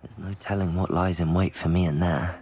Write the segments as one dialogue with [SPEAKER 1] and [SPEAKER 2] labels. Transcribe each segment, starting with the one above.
[SPEAKER 1] There's no telling what lies in wait for me in there.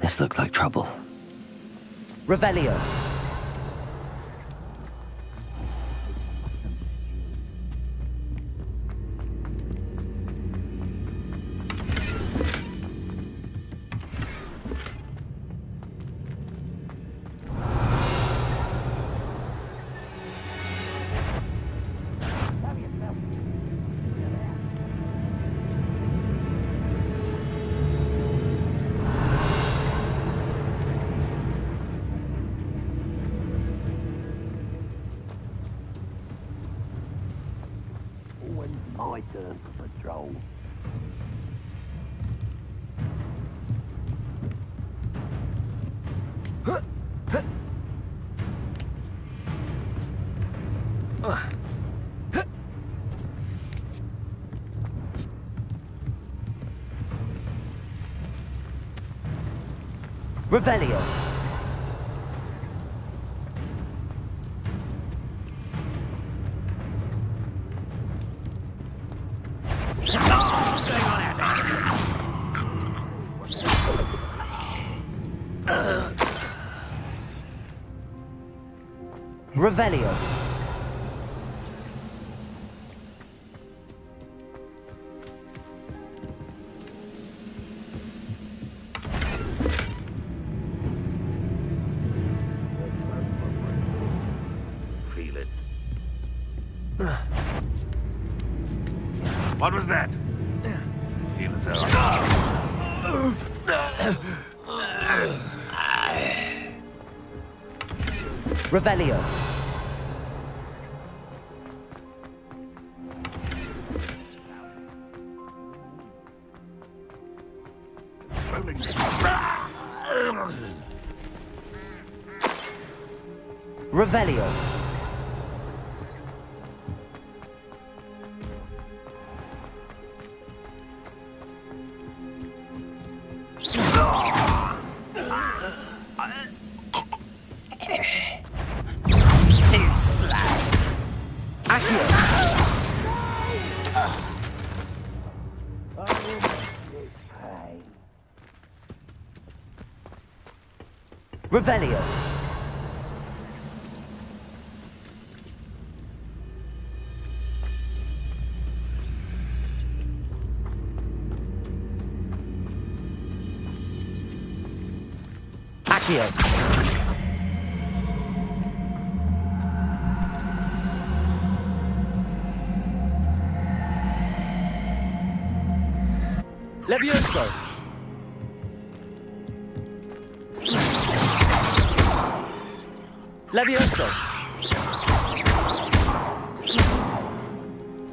[SPEAKER 1] This looks like trouble.
[SPEAKER 2] Revelio.
[SPEAKER 3] My turn for patrol.
[SPEAKER 2] Revelio. Revelio.
[SPEAKER 3] Feel it.
[SPEAKER 4] What was that? Feel as though...
[SPEAKER 2] Revelio. Revelio.
[SPEAKER 1] Too slow.
[SPEAKER 2] Accio. Revelio. Accio. Levioso. Levioso.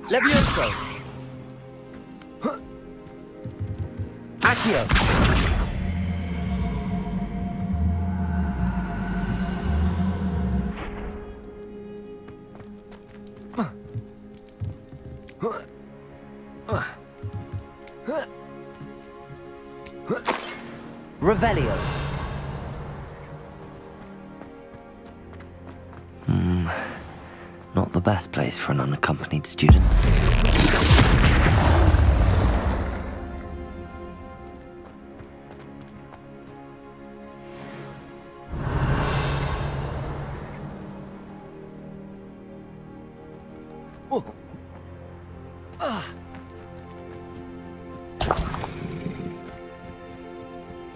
[SPEAKER 2] Levioso. Accio. Revelio.
[SPEAKER 1] Not the best place for an unaccompanied student.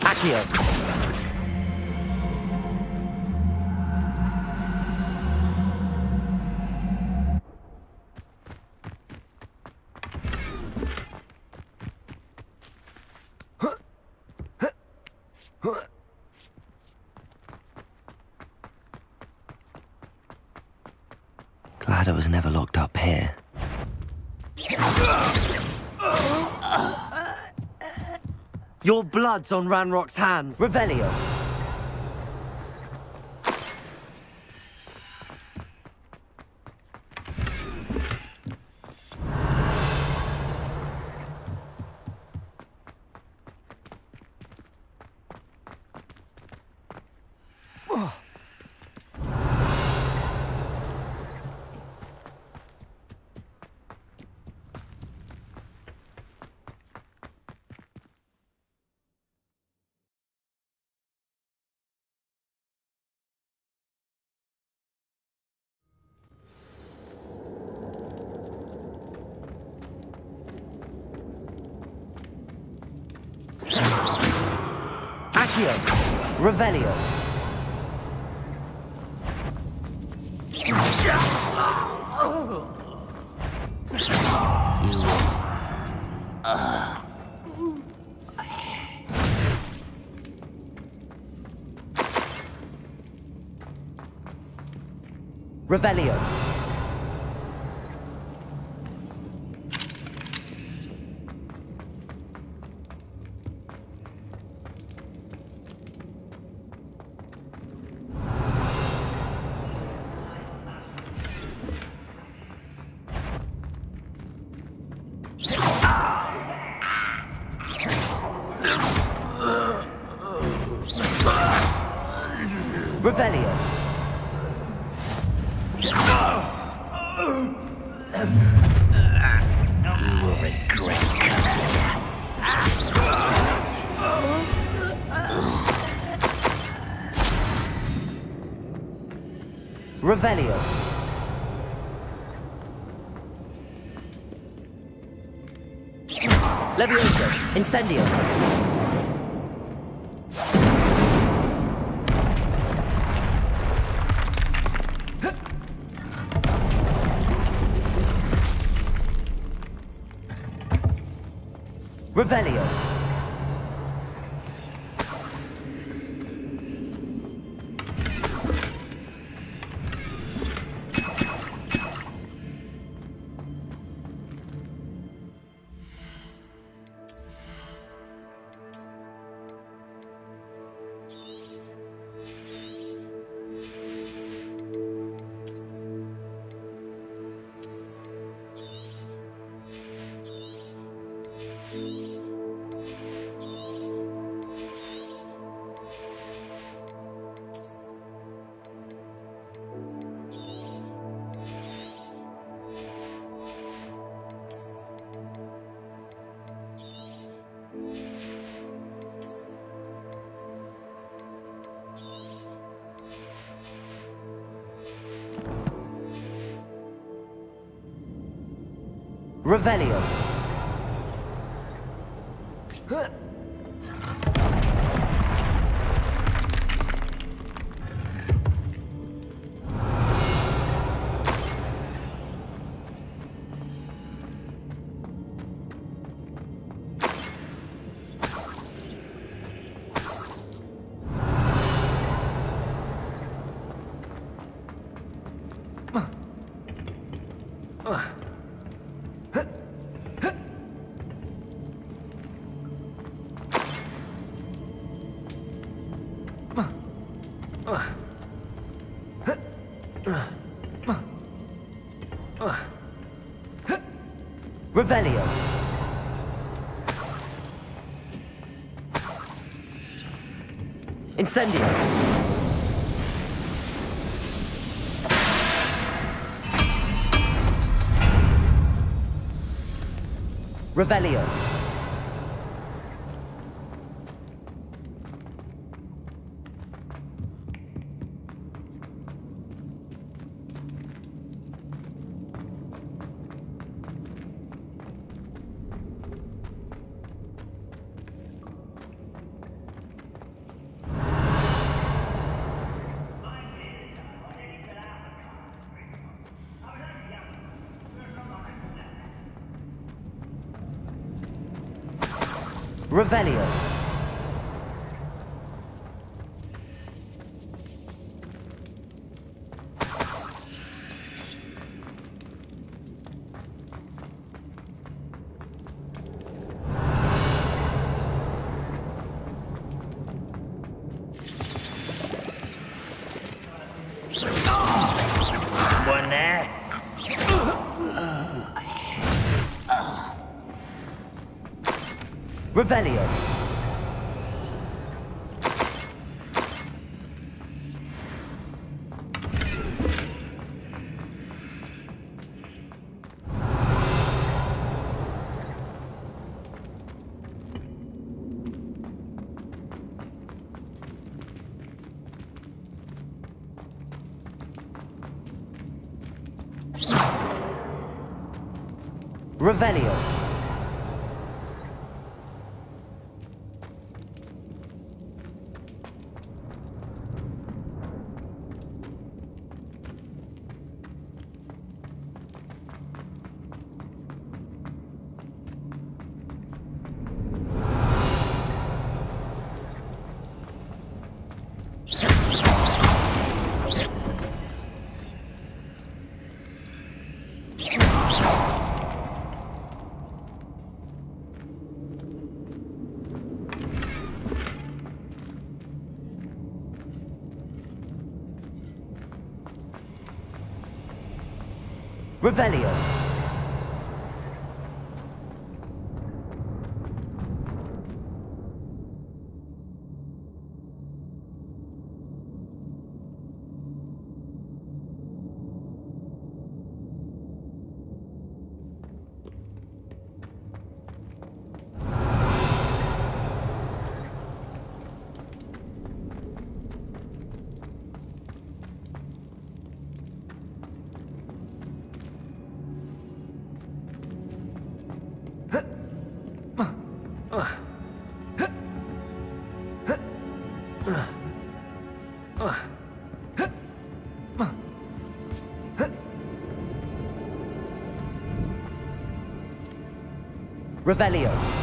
[SPEAKER 2] Accio.
[SPEAKER 1] Glad I was never locked up here.
[SPEAKER 2] Your blood's on Ranrock's hands. Revelio. Accio. Revelio. Revelio. Revelio.
[SPEAKER 1] You will regret
[SPEAKER 2] Revelio. Levioso. Incendio. Revelio. Revelio. Revelio. Incendio. Revelio. Revelio.
[SPEAKER 3] One there.
[SPEAKER 2] Revelio. Revelio. Revelio. Revelio.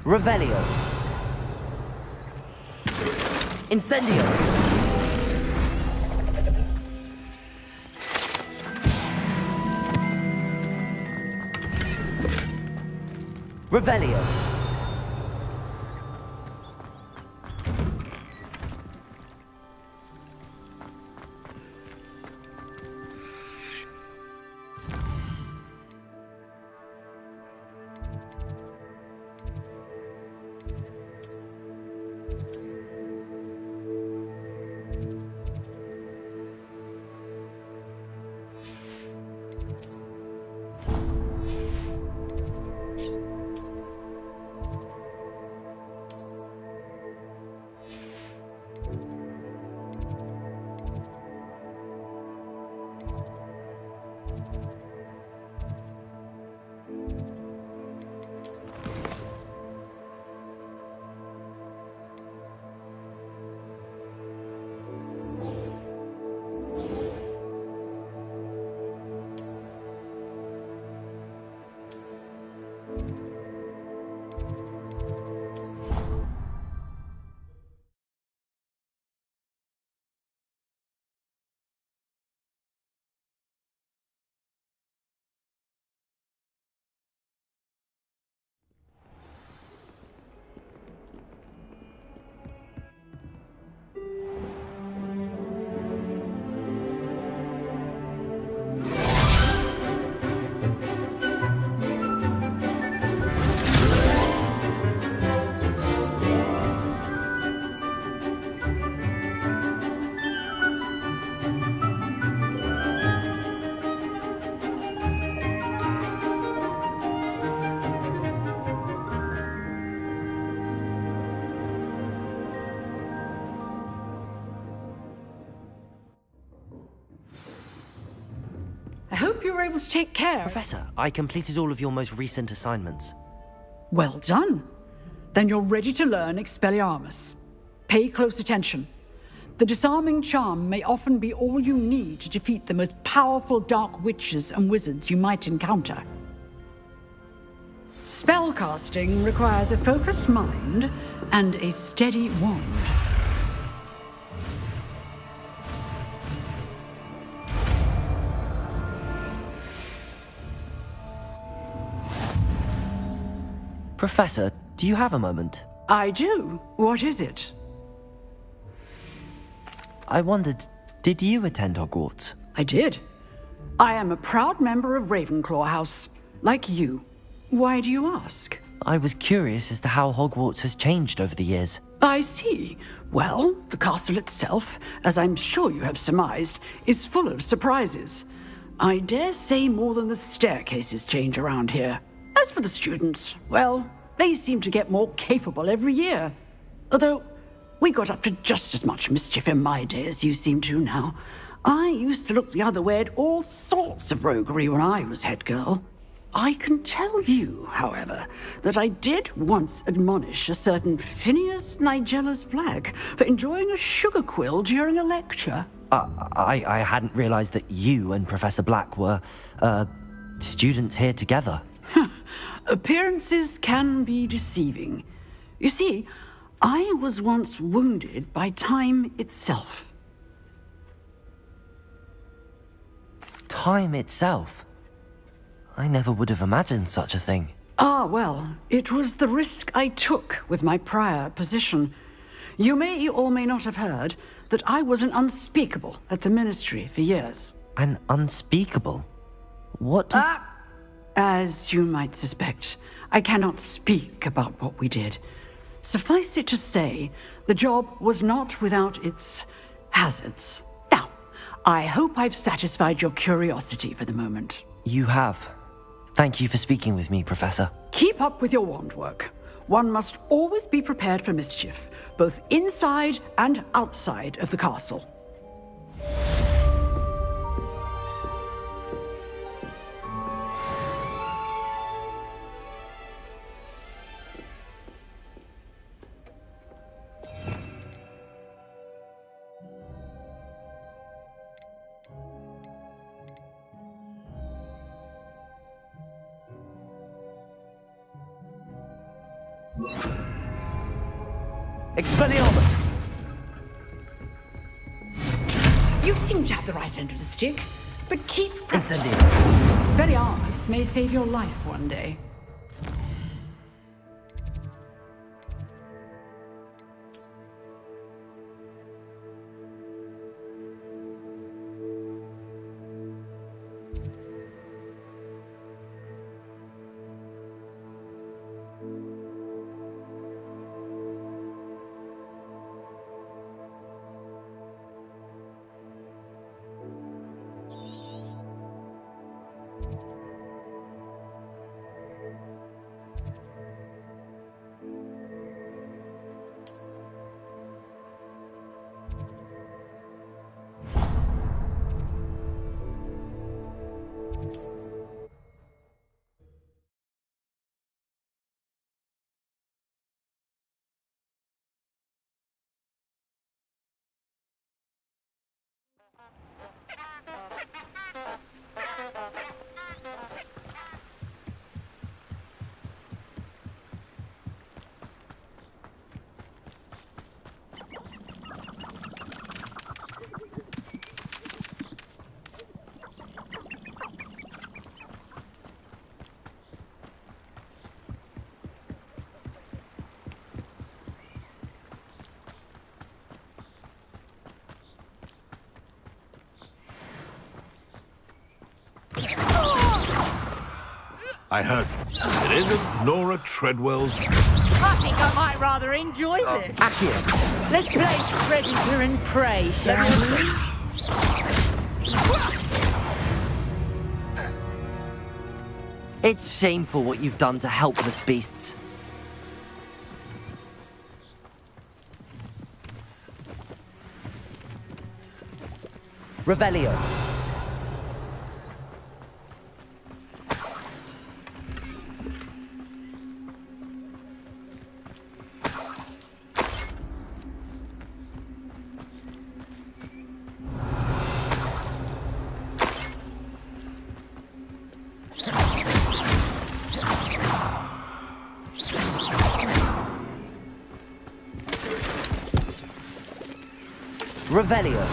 [SPEAKER 2] Revelio. Incendio. Revelio.
[SPEAKER 5] I hope you were able to take care.
[SPEAKER 2] Professor, I completed all of your most recent assignments.
[SPEAKER 5] Well done. Then you're ready to learn Expelliarmus. Pay close attention. The disarming charm may often be all you need to defeat the most powerful dark witches and wizards you might encounter. Spellcasting requires a focused mind and a steady wand.
[SPEAKER 2] Professor, do you have a moment?
[SPEAKER 5] I do. What is it?
[SPEAKER 2] I wondered, did you attend Hogwarts?
[SPEAKER 5] I did. I am a proud member of Ravenclaw House, like you. Why do you ask?
[SPEAKER 2] I was curious as to how Hogwarts has changed over the years.
[SPEAKER 5] I see. Well, the castle itself, as I'm sure you have surmised, is full of surprises. I dare say more than the staircases change around here. As for the students, well, they seem to get more capable every year. Although, we got up to just as much mischief in my day as you seem to now. I used to look the other way at all sorts of roguery when I was head girl. I can tell you, however, that I did once admonish a certain Phineas Nigellus Black for enjoying a sugar quill during a lecture.
[SPEAKER 2] I hadn't realized that you and Professor Black were, students here together.
[SPEAKER 5] Appearances can be deceiving. You see, I was once wounded by time itself.
[SPEAKER 2] Time itself? I never would have imagined such a thing.
[SPEAKER 5] Ah, well, it was the risk I took with my prior position. You may or may not have heard that I was an unspeakable at the Ministry for years.
[SPEAKER 2] An unspeakable? What does...
[SPEAKER 5] As you might suspect, I cannot speak about what we did. Suffice it to say, the job was not without its hazards. Now, I hope I've satisfied your curiosity for the moment.
[SPEAKER 2] You have. Thank you for speaking with me, Professor.
[SPEAKER 5] Keep up with your wand work. One must always be prepared for mischief, both inside and outside of the castle.
[SPEAKER 2] Expelliarmus!
[SPEAKER 5] You seem to have the right end of the stick, but keep practicing.
[SPEAKER 2] Incendiary.
[SPEAKER 5] Expelliarmus may save your life one day.
[SPEAKER 4] I heard it isn't Nora Treadwell's.
[SPEAKER 6] I think I might rather enjoy this.
[SPEAKER 2] Accio.
[SPEAKER 6] Let's play Predator and Prey, shall we?
[SPEAKER 2] It's shameful what you've done to helpless beasts. Revelio. Revelio.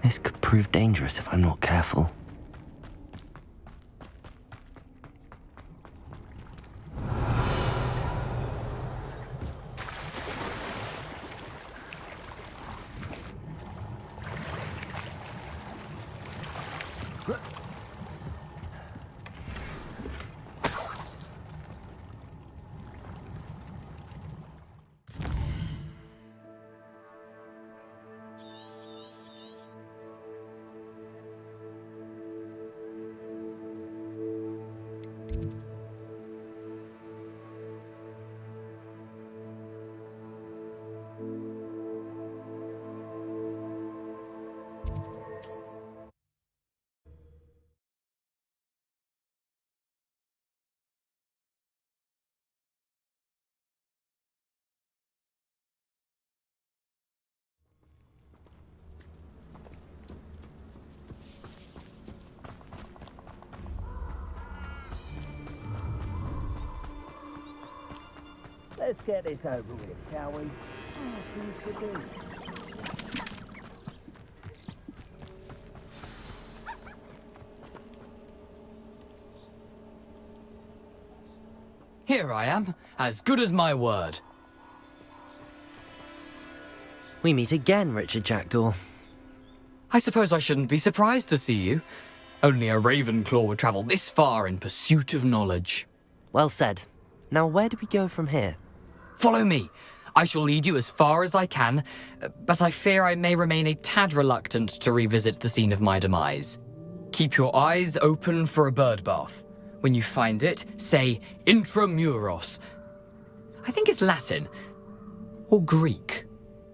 [SPEAKER 1] This could prove dangerous if I'm not careful.
[SPEAKER 3] Let's get this over with, shall we? Things to do.
[SPEAKER 7] Here I am, as good as my word.
[SPEAKER 2] We meet again, Richard Jackdaw.
[SPEAKER 7] I suppose I shouldn't be surprised to see you. Only a Ravenclaw would travel this far in pursuit of knowledge.
[SPEAKER 2] Well said. Now where do we go from here?
[SPEAKER 7] Follow me. I shall lead you as far as I can, but I fear I may remain a tad reluctant to revisit the scene of my demise. Keep your eyes open for a bird bath. When you find it, say intramuros. I think it's Latin. Or Greek.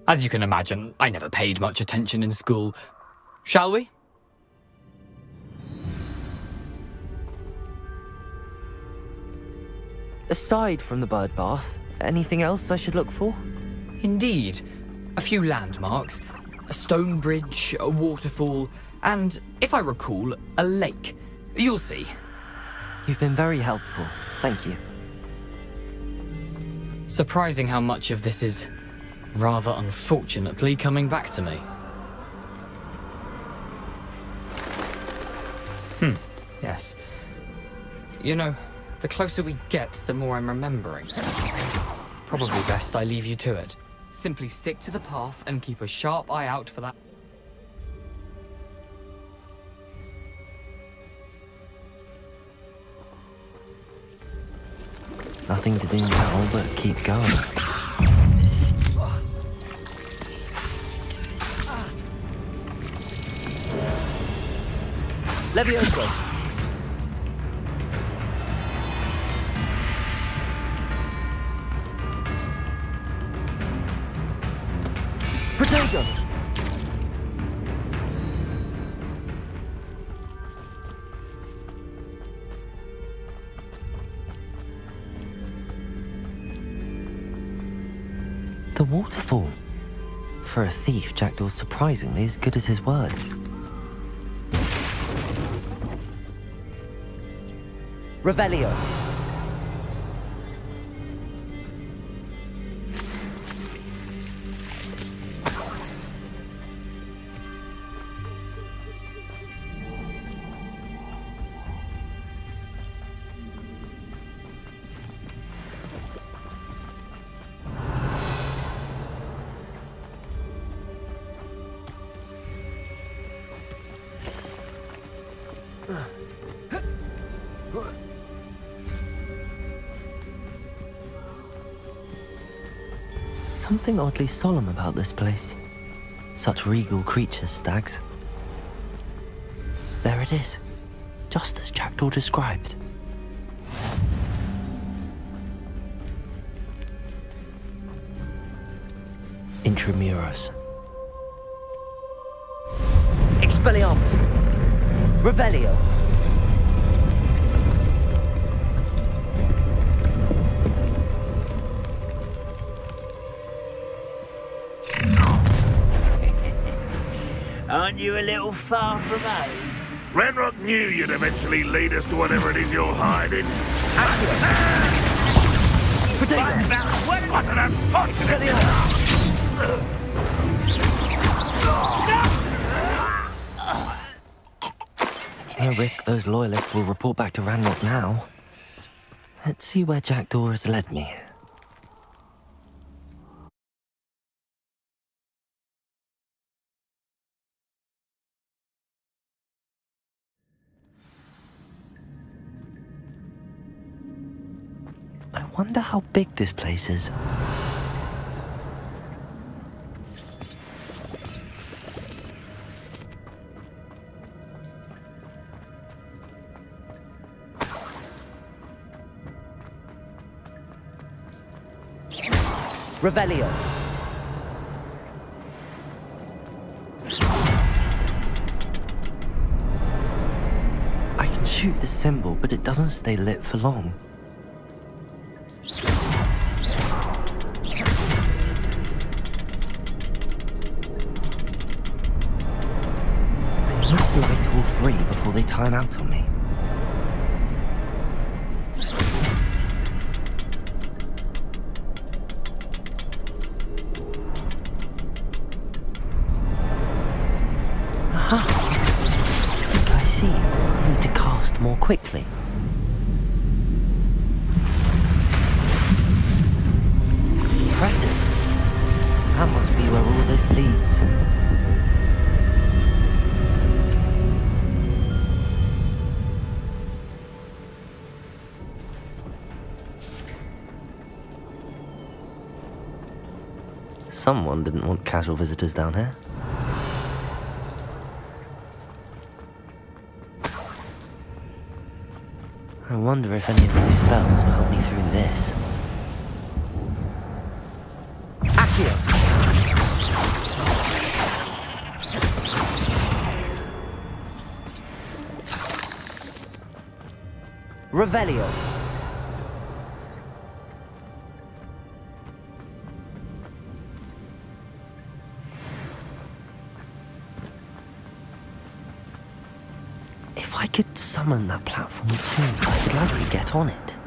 [SPEAKER 7] As you can imagine, I never paid much attention in school. Shall we?
[SPEAKER 2] Aside from the bird bath, anything else I should look for?
[SPEAKER 7] Indeed. A few landmarks, a stone bridge, a waterfall, and, if I recall, a lake. You'll see.
[SPEAKER 2] You've been very helpful. Thank you.
[SPEAKER 7] Surprising how much of this is, rather unfortunately, coming back to me. Yes. You know, the closer we get, the more I'm remembering. Probably best I leave you to it. Simply stick to the path and keep a sharp eye out for that.
[SPEAKER 1] Nothing to do now but keep going.
[SPEAKER 2] Levioso. Protego.
[SPEAKER 1] The waterfall. For a thief, Jackdaw's surprisingly as good as his word.
[SPEAKER 2] Revelio.
[SPEAKER 1] Something oddly solemn about this place. Such regal creatures, stags. There it is, just as Jackdaw described. Intramuros.
[SPEAKER 2] Expelliarmus. Revelio.
[SPEAKER 3] Aren't you a little far from home?
[SPEAKER 4] Ranrock knew you'd eventually lead us to whatever it is you're hiding. What an unfortunate...
[SPEAKER 1] No risk those loyalists will report back to Ranrock now. Let's see where Jackdaw has led me. I wonder how big this place is.
[SPEAKER 2] Revelio.
[SPEAKER 1] I can shoot the symbol, but it doesn't stay lit for long. I need to light all three before they time out on me. I see. I need to cast more quickly. Impressive. That must be where all this leads. Someone didn't want casual visitors down here. I wonder if any of my spells will help me through this.
[SPEAKER 2] Accio. Revelio.
[SPEAKER 1] If I could summon that platform too, I could likely get on it.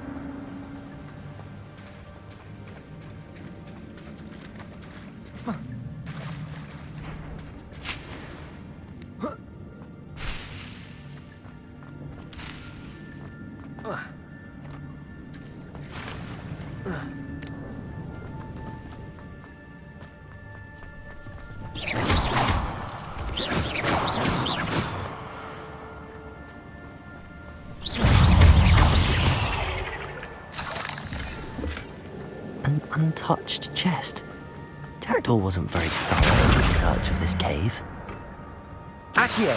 [SPEAKER 1] An untouched chest. Jackdaw wasn't very thorough in his search of this cave.
[SPEAKER 2] Accio.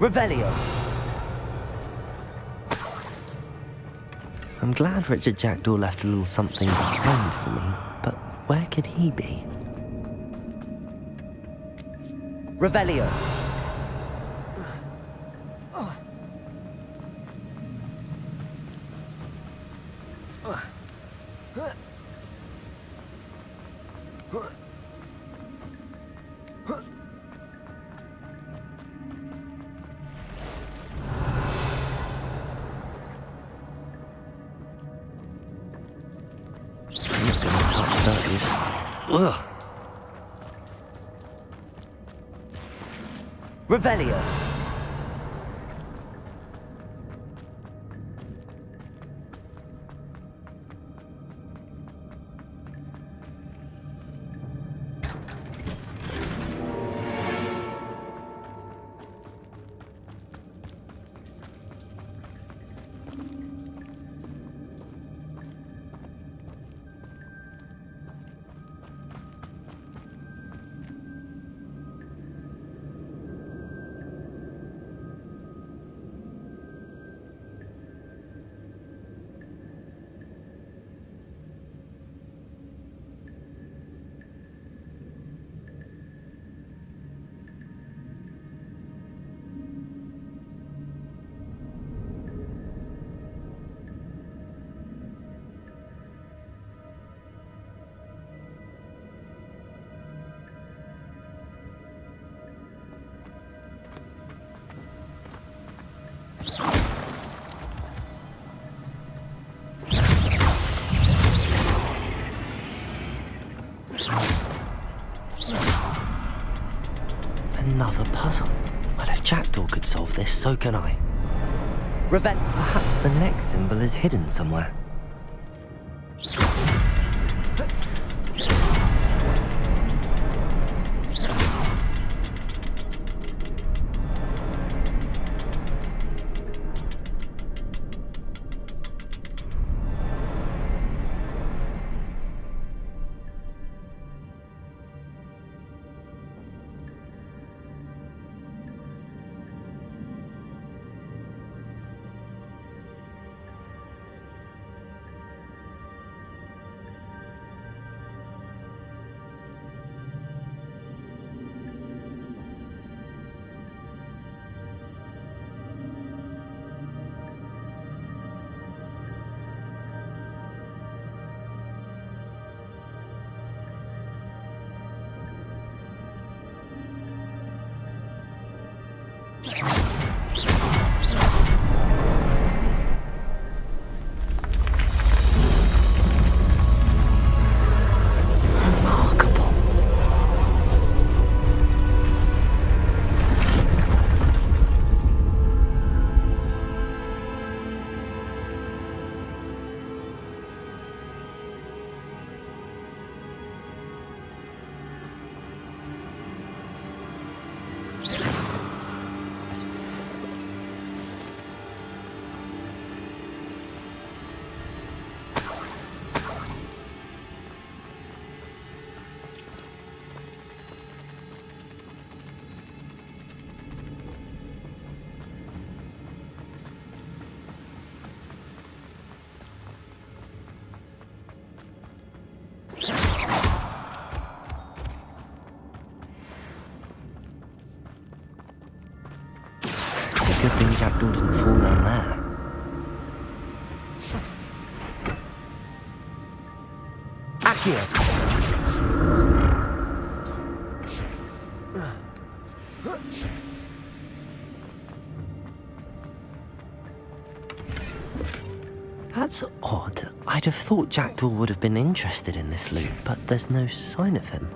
[SPEAKER 2] Revelio.
[SPEAKER 1] I'm glad Richard Jackdaw left a little something behind for me, but where could he be?
[SPEAKER 2] Revelio.
[SPEAKER 1] I'm gonna touch those. Ugh.
[SPEAKER 2] Revelio. Another puzzle. Well, if Jackdaw could solve this, so can I.
[SPEAKER 1] Perhaps the next symbol is hidden somewhere.
[SPEAKER 2] Good thing Jackdaw didn't fall down there. Accio! That's odd. I'd have thought Jackdaw would have been interested in this loot, but there's no sign of him.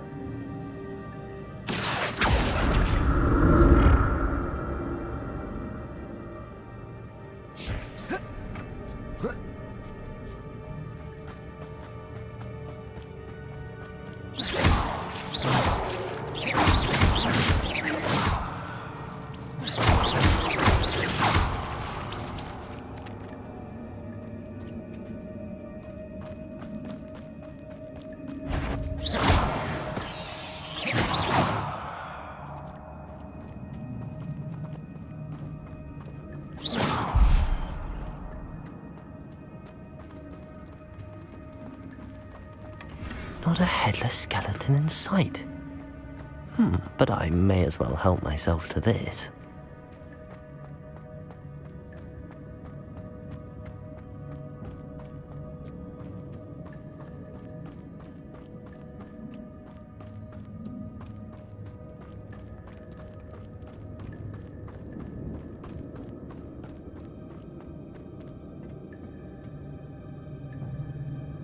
[SPEAKER 2] Not a headless skeleton in sight. But I may as well help myself to this.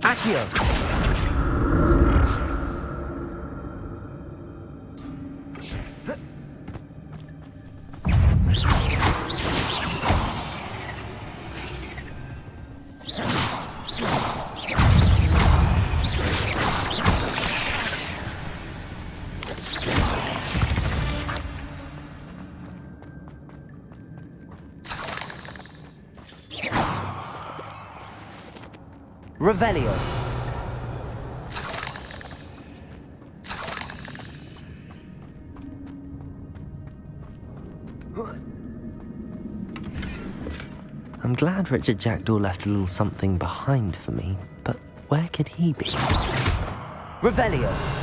[SPEAKER 2] Accio! Revelio. I'm glad Richard Jackdaw left a little something behind for me, but where could he be? Revelio.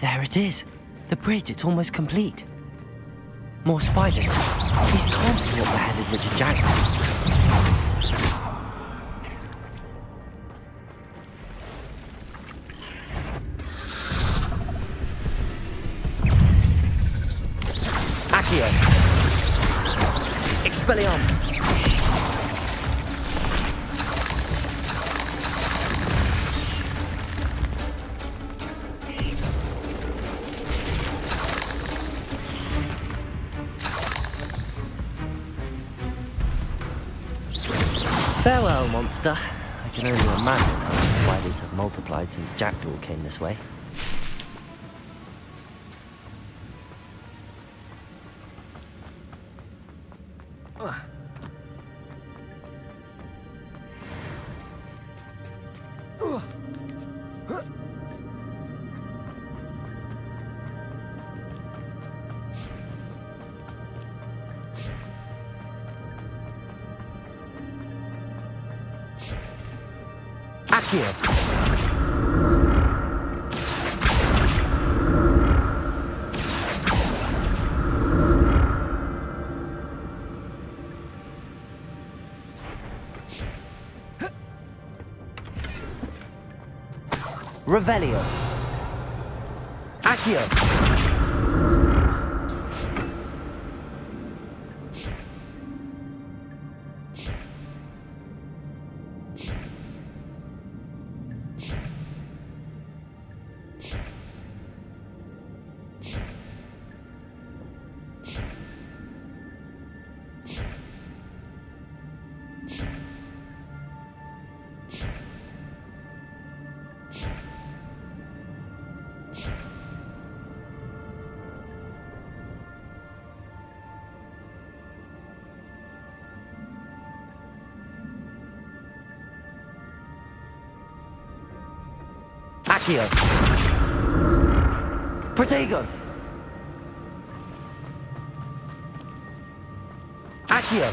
[SPEAKER 2] There it is. The bridge, it's almost complete. More spiders. These can't be what beheaded Richard Jackdaw. Accio. Expelliarmus. Farewell, monster. I can only imagine how the spiders have multiplied since Jackdaw came this way. Accio. Revelio. Accio. Accio. Protego. Accio.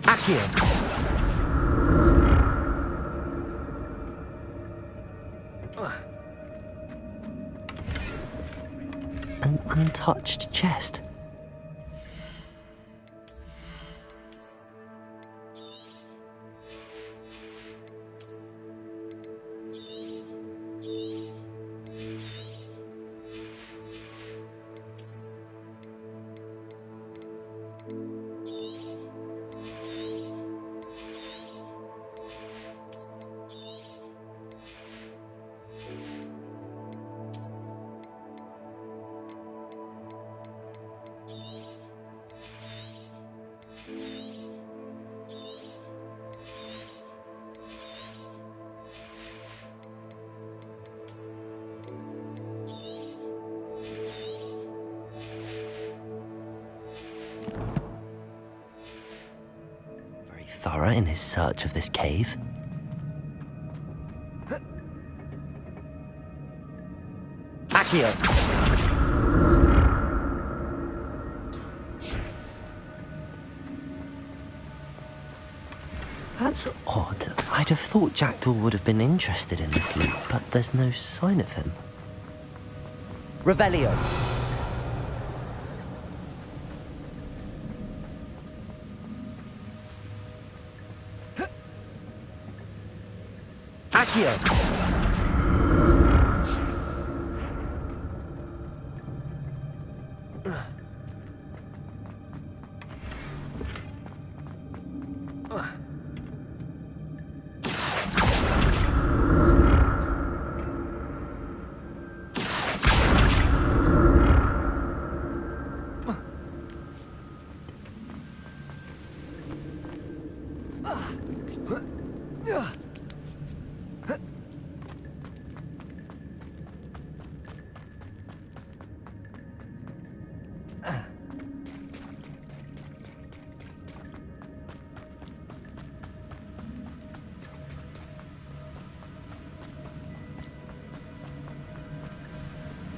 [SPEAKER 2] Accio. An untouched chest. Thorough in his search of this cave. Accio. That's odd. I'd have thought Jackdaw would have been interested in this loot, but there's no sign of him. Revelio. Accio.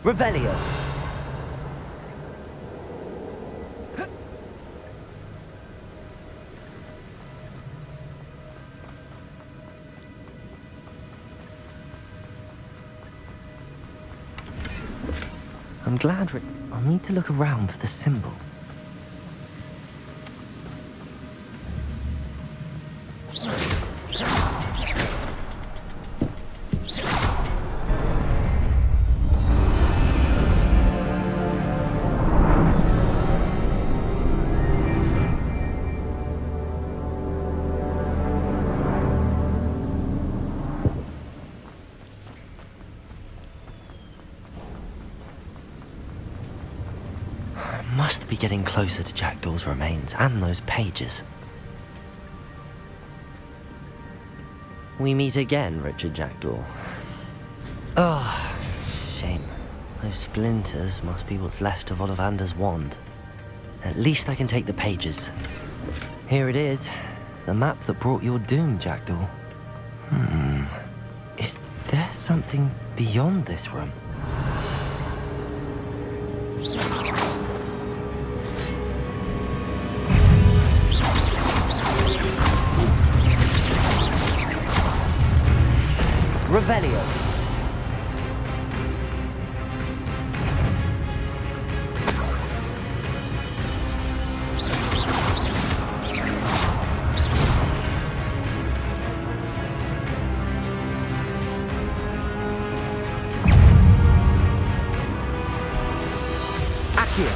[SPEAKER 2] Revelio. I'm glad I'll need to look around for the symbol. Must be getting closer to Jackdaw's remains and those pages. We meet again, Richard Jackdaw. Ah, shame. Those splinters must be what's left of Ollivander's wand. At least I can take the pages. Here it is. The map that brought your doom, Jackdaw. Is there something beyond this room? Revelio. Accio.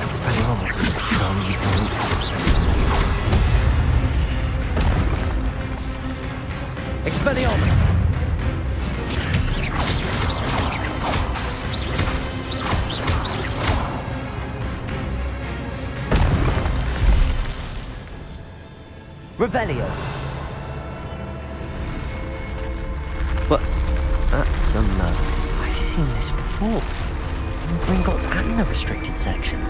[SPEAKER 2] Expelliarmus was the song you don't. Expelliarmus! Revelio! What? That's I've seen this before. In Gringotts and the restricted section.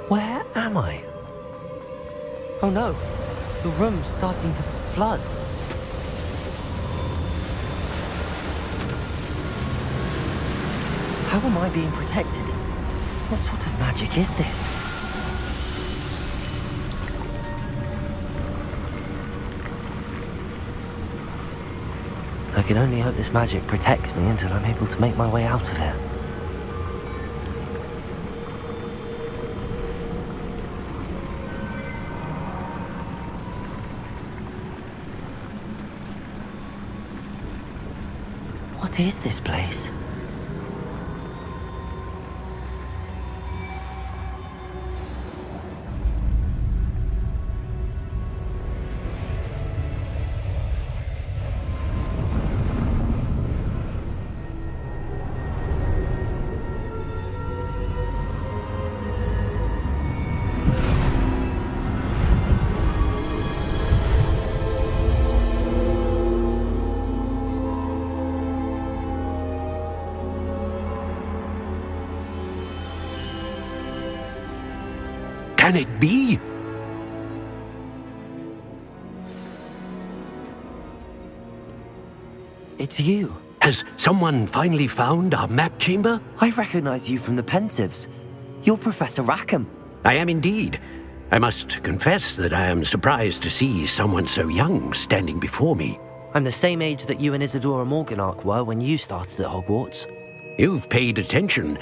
[SPEAKER 2] Where am I? Oh no, the room's starting to flood. How am I being protected? What sort of magic is this? I can only hope this magic protects me until I'm able to make my way out of here. What is this place?
[SPEAKER 4] Can it be?
[SPEAKER 2] It's you.
[SPEAKER 4] Has someone finally found our map chamber?
[SPEAKER 2] I recognize you from the Pensives. You're Professor Rackham.
[SPEAKER 4] I am indeed. I must confess that I am surprised to see someone so young standing before me.
[SPEAKER 2] I'm the same age that you and Isadora Morganach were when you started at Hogwarts.
[SPEAKER 4] You've paid attention,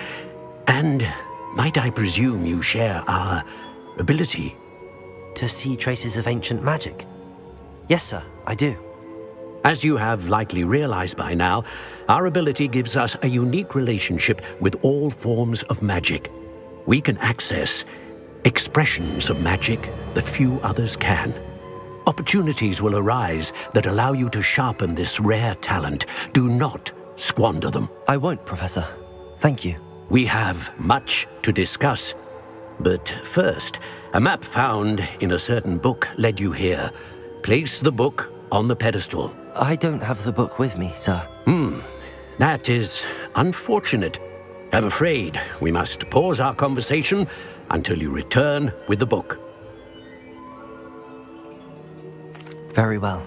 [SPEAKER 4] and might I presume you share our ability?
[SPEAKER 2] To see traces of ancient magic? Yes, sir, I do.
[SPEAKER 4] As you have likely realized by now, our ability gives us a unique relationship with all forms of magic. We can access expressions of magic that few others can. Opportunities will arise that allow you to sharpen this rare talent. Do not squander them.
[SPEAKER 2] I won't, Professor. Thank you.
[SPEAKER 4] We have much to discuss. But first, a map found in a certain book led you here. Place the book on the pedestal.
[SPEAKER 2] I don't have the book with me, sir.
[SPEAKER 4] That is unfortunate. I'm afraid we must pause our conversation until you return with the book.
[SPEAKER 2] Very well.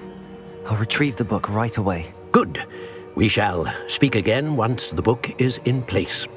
[SPEAKER 2] I'll retrieve the book right away.
[SPEAKER 4] Good. We shall speak again once the book is in place.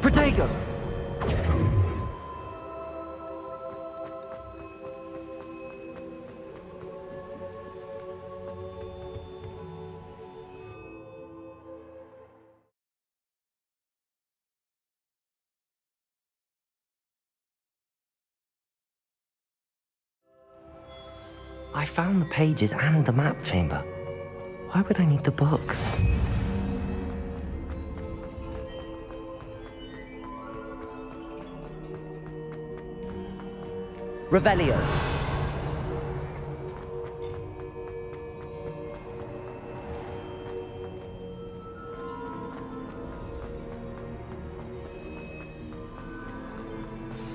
[SPEAKER 2] Protego! I found the pages and the map chamber. Why would I need the book? Revelio.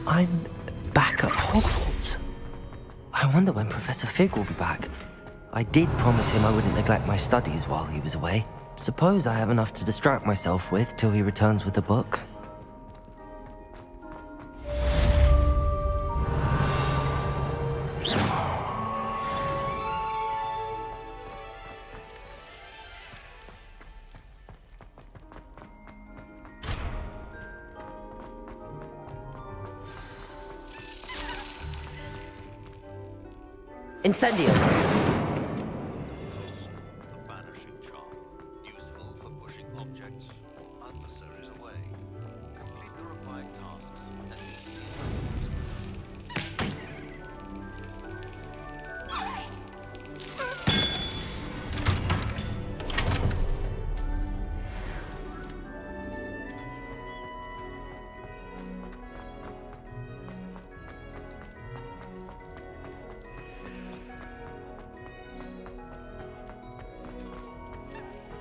[SPEAKER 2] I'm back at Hogwarts. I wonder when Professor Fig will be back. I did promise him I wouldn't neglect my studies while he was away. Suppose I have enough to distract myself with till he returns with the book. Incendio!
[SPEAKER 8] The banishing charm, useful for pushing objects or adversaries away. Complete the required tasks and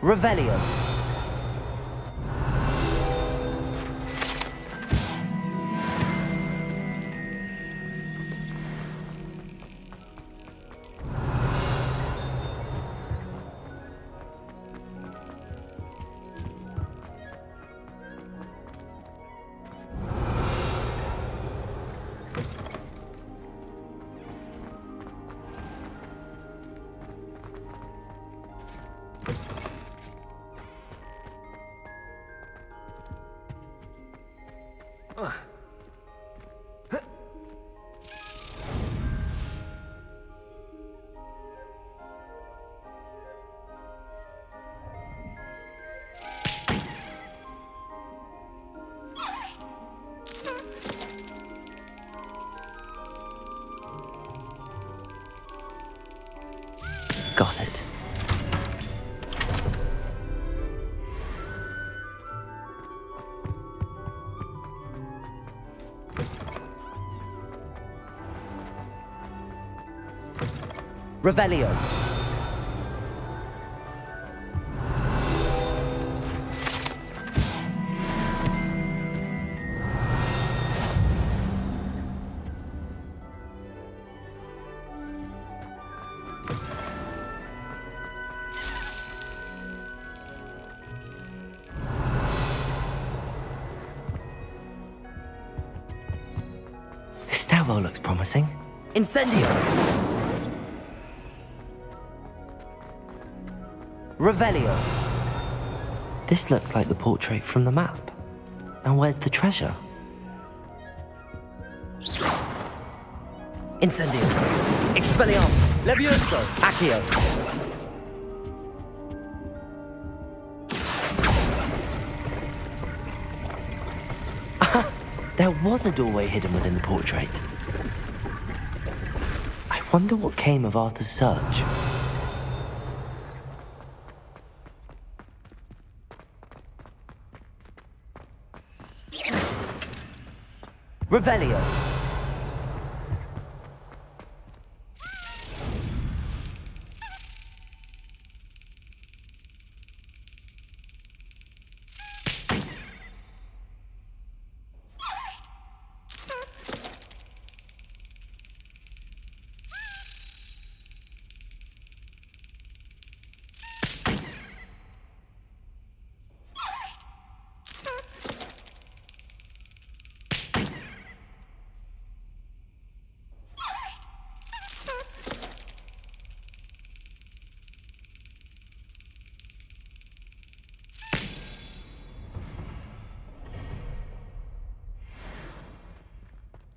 [SPEAKER 2] Revelio. Got it. Revelio. This stairwell looks promising. Incendio! Revelio. This looks like the portrait from the map. Now where's the treasure? Incendio. Expelliarmus. Levioso. Accio. There was a doorway hidden within the portrait. I wonder what came of Arthur's search. Revelio.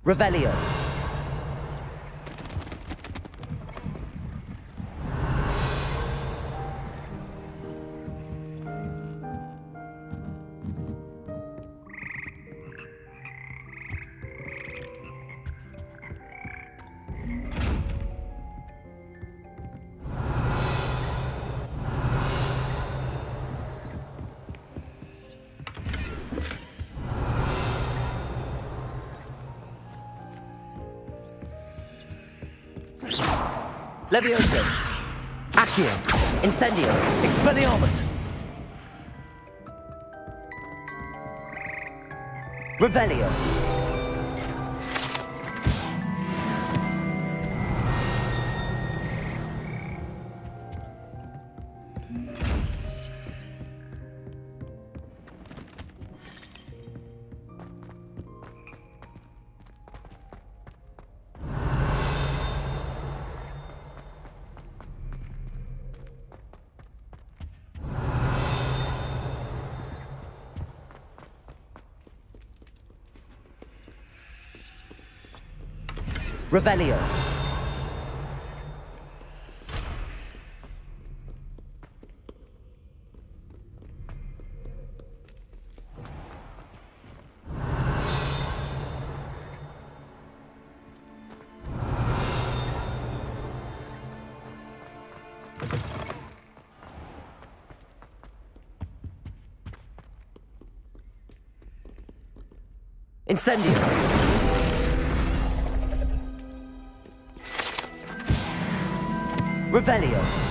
[SPEAKER 2] Revelio. Levioso. Accio. Incendio. Expelliarmus. Revelio. Revelio. Incendio. Revelio.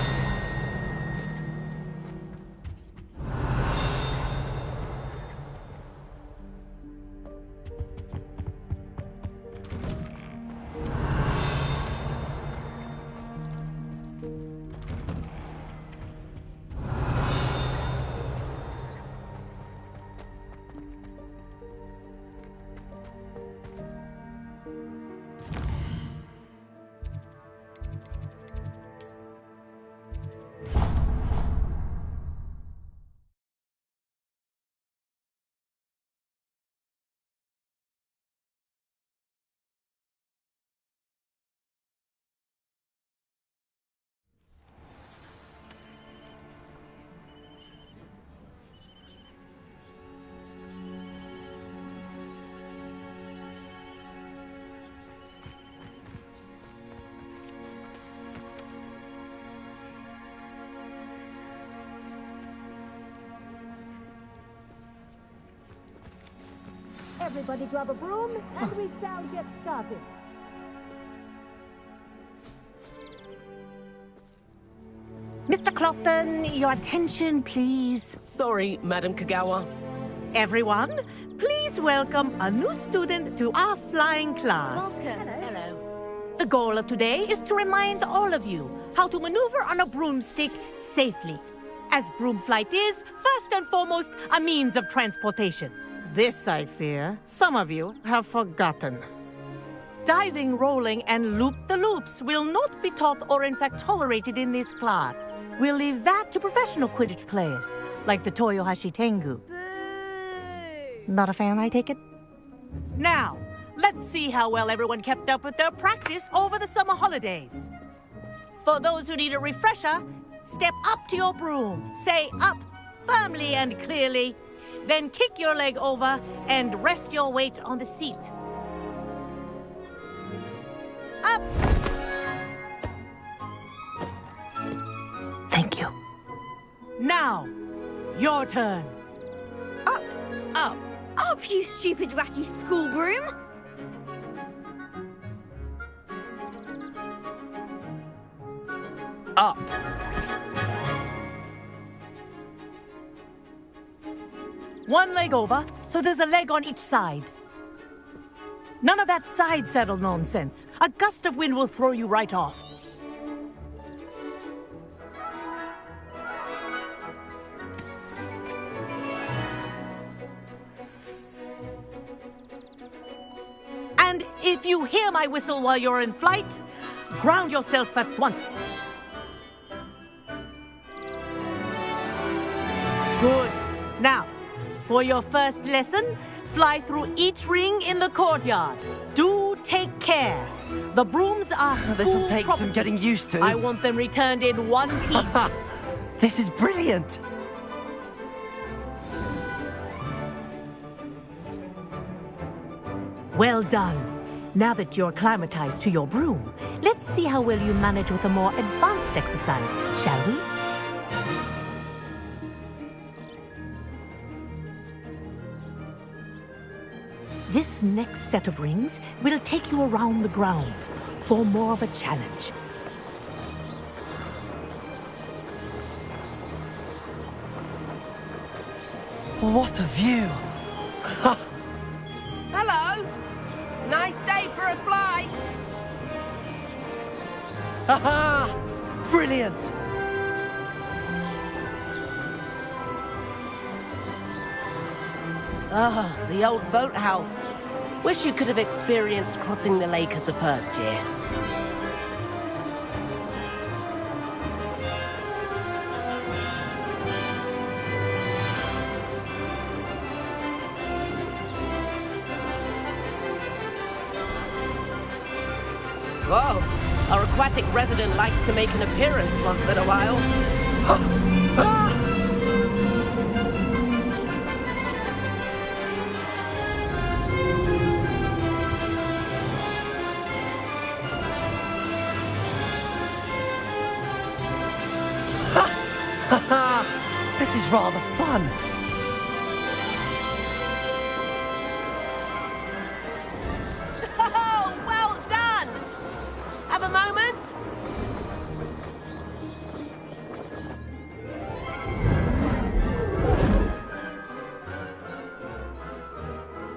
[SPEAKER 9] Everybody grab a broom, and we shall get started.
[SPEAKER 6] Mr. Clopton, your attention, please.
[SPEAKER 10] Sorry, Madam Kagawa.
[SPEAKER 6] Everyone, please welcome a new student to our flying class.
[SPEAKER 10] Hello.
[SPEAKER 6] The goal of today is to remind all of you how to maneuver on a broomstick safely, as broom flight is, first and foremost, a means of transportation.
[SPEAKER 11] This, I fear, some of you have forgotten.
[SPEAKER 6] Diving, rolling, and loop-the-loops will not be taught or in fact tolerated in this class. We'll leave that to professional Quidditch players, like the Toyohashi Tengu. Not a fan, I take it? Now, let's see how well everyone kept up with their practice over the summer holidays. For those who need a refresher, step up to your broom. Say up, firmly and clearly. Then kick your leg over and rest your weight on the seat. Up!
[SPEAKER 1] Thank you.
[SPEAKER 6] Now, your turn.
[SPEAKER 9] Up!
[SPEAKER 10] Up.
[SPEAKER 9] Up, you stupid ratty school broom!
[SPEAKER 2] Up.
[SPEAKER 6] One leg over, so there's a leg on each side. None of that side saddle nonsense. A gust of wind will throw you right off. And if you hear my whistle while you're in flight, ground yourself at once. Good. Now, for your first lesson, fly through each ring in the courtyard. Do take care. The brooms are school
[SPEAKER 2] This'll take some
[SPEAKER 6] property.
[SPEAKER 2] getting used to.
[SPEAKER 6] I want them returned in one piece.
[SPEAKER 2] This is brilliant.
[SPEAKER 6] Well done. Now that you're acclimatized to your broom, let's see how well you manage with a more advanced exercise, shall we? This next set of rings will take you around the grounds for more of a challenge.
[SPEAKER 2] What a view.
[SPEAKER 10] Hello. Nice day for a flight.
[SPEAKER 2] Haha! Brilliant.
[SPEAKER 10] Ah, the old boathouse. Wish you could have experienced crossing the lake as a first year. Whoa, our aquatic resident likes to make an appearance once in a while.
[SPEAKER 2] This is rather fun.
[SPEAKER 10] Oh, well done! Have a moment?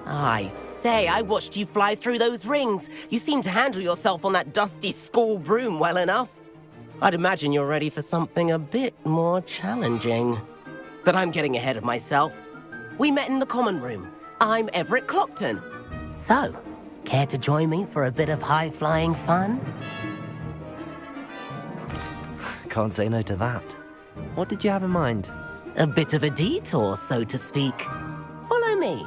[SPEAKER 10] I say, I watched you fly through those rings. You seem to handle yourself on that dusty school broom well enough. I'd imagine you're ready for something a bit more challenging. But I'm getting ahead of myself. We met in the common room. I'm Everett Clopton. So, care to join me for a bit of high-flying fun?
[SPEAKER 2] Can't say no to that. What did you have in mind?
[SPEAKER 10] A bit of a detour, so to speak. Follow me.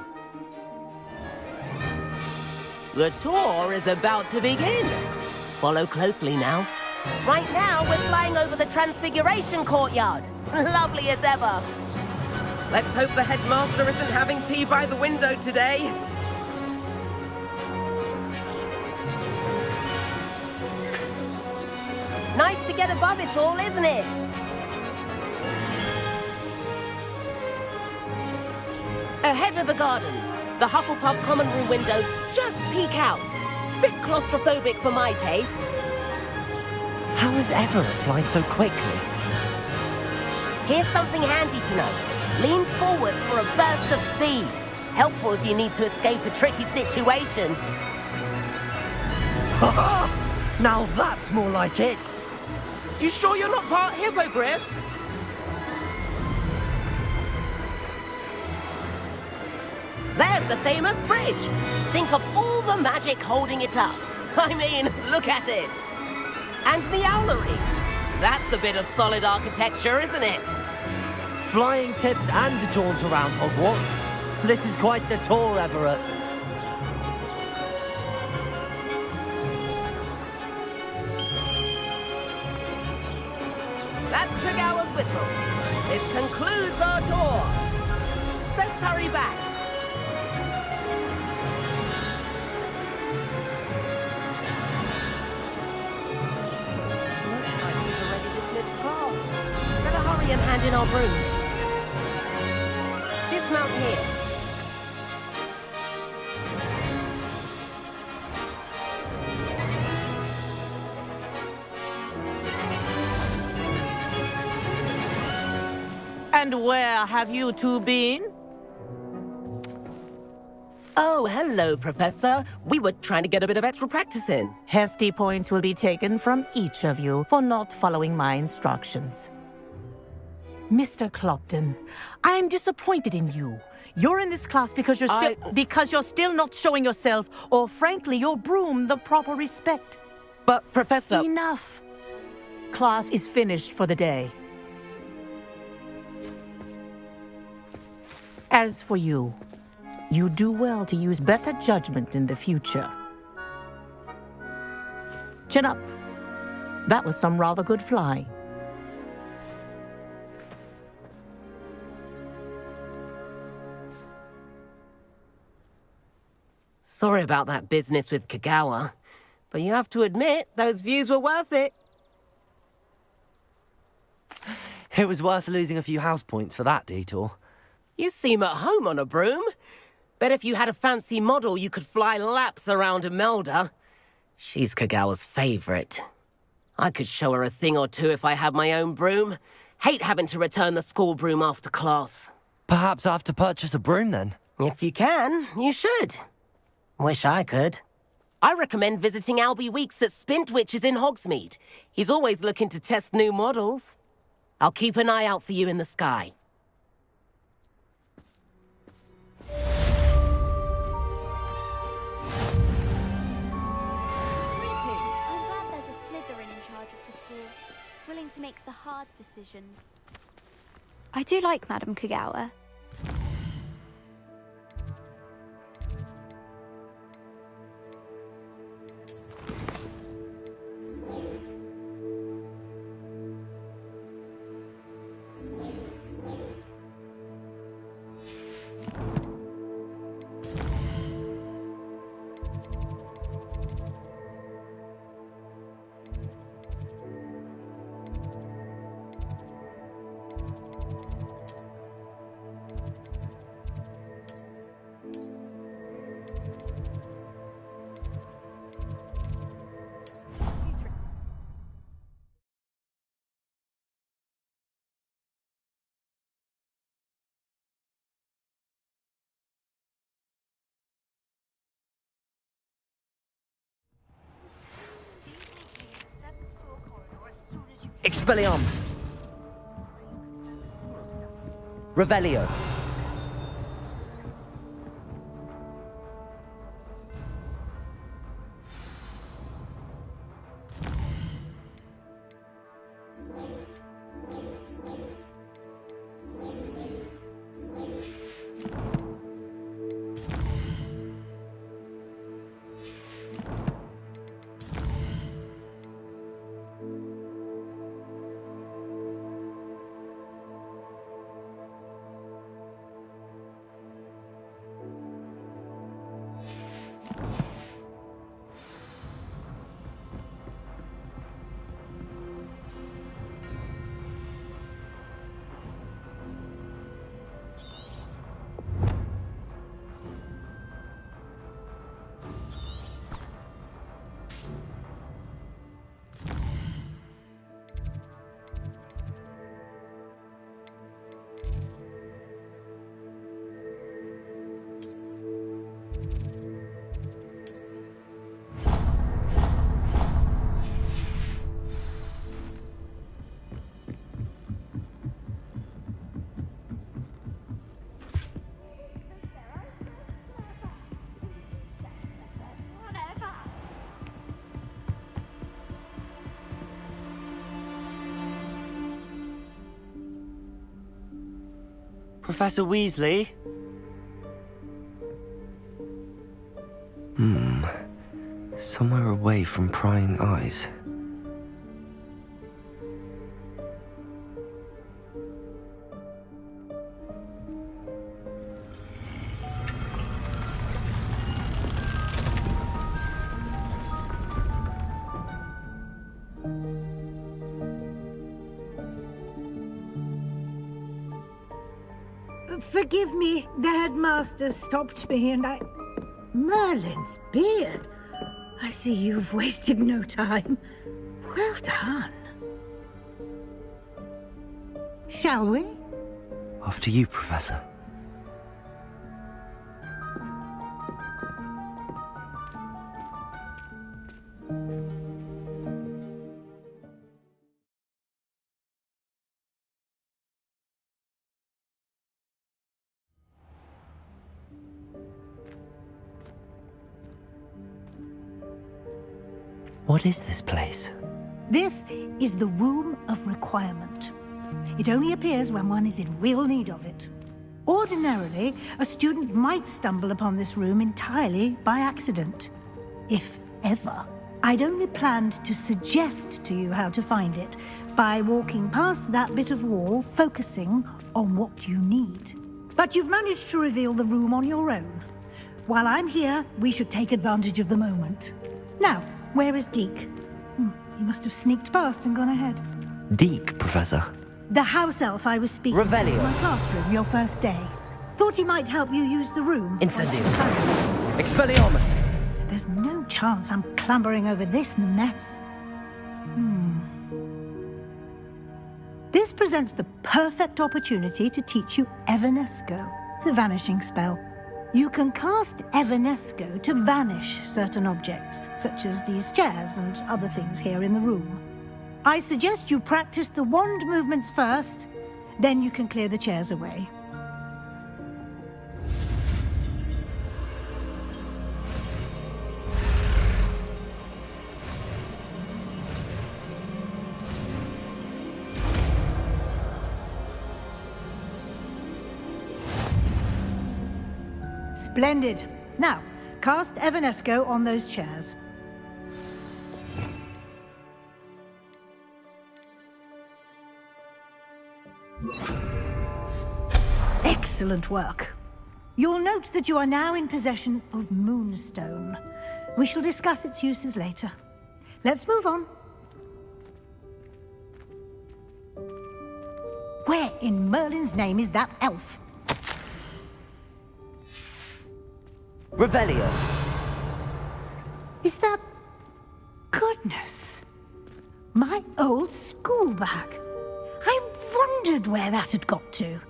[SPEAKER 10] The tour is about to begin. Follow closely now. Right now, we're flying over the Transfiguration Courtyard. Lovely as ever. Let's hope the headmaster isn't having tea by the window today. Nice to get above it all, isn't it? Ahead of the gardens, the Hufflepuff common room windows just peek out. Bit claustrophobic for my taste.
[SPEAKER 2] How is Everett flying so quickly?
[SPEAKER 10] Here's something handy to know. Lean forward for a burst of speed. Helpful if you need to escape a tricky situation.
[SPEAKER 2] Now that's more like it.
[SPEAKER 10] You sure you're not part hippogriff? There's the famous bridge. Think of all the magic holding it up. I mean, look at it. And the owlery. That's a bit of solid architecture, isn't it?
[SPEAKER 2] Flying tips and a jaunt around Hogwarts. This is quite the tour, Everett.
[SPEAKER 10] That's Kogawa's whistle. This concludes our tour. Best
[SPEAKER 6] hurry back. Looks like we've already dismissed class.
[SPEAKER 10] Better hurry and hand in our brooms. Dismount here.
[SPEAKER 6] And where have you two been?
[SPEAKER 10] Oh, hello, Professor. We were trying to get a bit of extra practice in.
[SPEAKER 6] Hefty points will be taken from each of you for not following my instructions. Mr. Clopton, I'm disappointed in you. You're in this class because you're still not showing yourself, or frankly, your broom the proper respect.
[SPEAKER 10] But, Professor...
[SPEAKER 6] Enough. Class is finished for the day. As for you, you do well to use better judgment in the future. Chin up. That was some rather good flying.
[SPEAKER 10] Sorry about that business with Kagawa, but you have to admit, those views were worth it.
[SPEAKER 2] It was worth losing a few house points for that detour.
[SPEAKER 10] You seem at home on a broom. Bet if you had a fancy model, you could fly laps around Imelda. She's Kagawa's favorite. I could show her a thing or two if I had my own broom. Hate having to return the school broom after class.
[SPEAKER 2] Perhaps I have to purchase a broom then?
[SPEAKER 10] If you can, you should. Wish I could. I recommend visiting Albie Weeks at Spintwitches in Hogsmeade. He's always looking to test new models. I'll keep an eye out for you in the sky.
[SPEAKER 9] I'm glad there's a Slytherin in charge of the school, willing to make the hard decisions.
[SPEAKER 12] I do like Madame Kagawa.
[SPEAKER 2] Expelliarmus! Revelio! Professor Weasley?
[SPEAKER 1] Somewhere away from prying eyes.
[SPEAKER 13] Forgive me, the headmaster stopped me and I... Merlin's beard. I see you've wasted no time. Well done. Shall we?
[SPEAKER 2] After you, Professor. What is this place?
[SPEAKER 13] This is the Room of Requirement. It only appears when one is in real need of it. Ordinarily, a student might stumble upon this room entirely by accident. If ever. I'd only planned to suggest to you how to find it by walking past that bit of wall, focusing on what you need. But you've managed to reveal the room on your own. While I'm here, we should take advantage of the moment. Now, where is Deke? He must have sneaked past and gone ahead.
[SPEAKER 2] Deke, Professor.
[SPEAKER 13] The house elf I was speaking
[SPEAKER 2] Revelio.
[SPEAKER 13] to in my classroom your first day. Thought he might help you use the room.
[SPEAKER 2] Incendio. Expelliarmus.
[SPEAKER 13] There's no chance I'm clambering over this mess. This presents the perfect opportunity to teach you Evanesco, the vanishing spell. You can cast Evanesco to vanish certain objects, such as these chairs and other things here in the room. I suggest you practice the wand movements first, then you can clear the chairs away. Splendid. Now, cast Evanesco on those chairs. Excellent work. You'll note that you are now in possession of Moonstone. We shall discuss its uses later. Let's move on. Where in Merlin's name is that elf?
[SPEAKER 2] Revelio.
[SPEAKER 13] Is that... Goodness. My old school bag. I wondered where that had got to.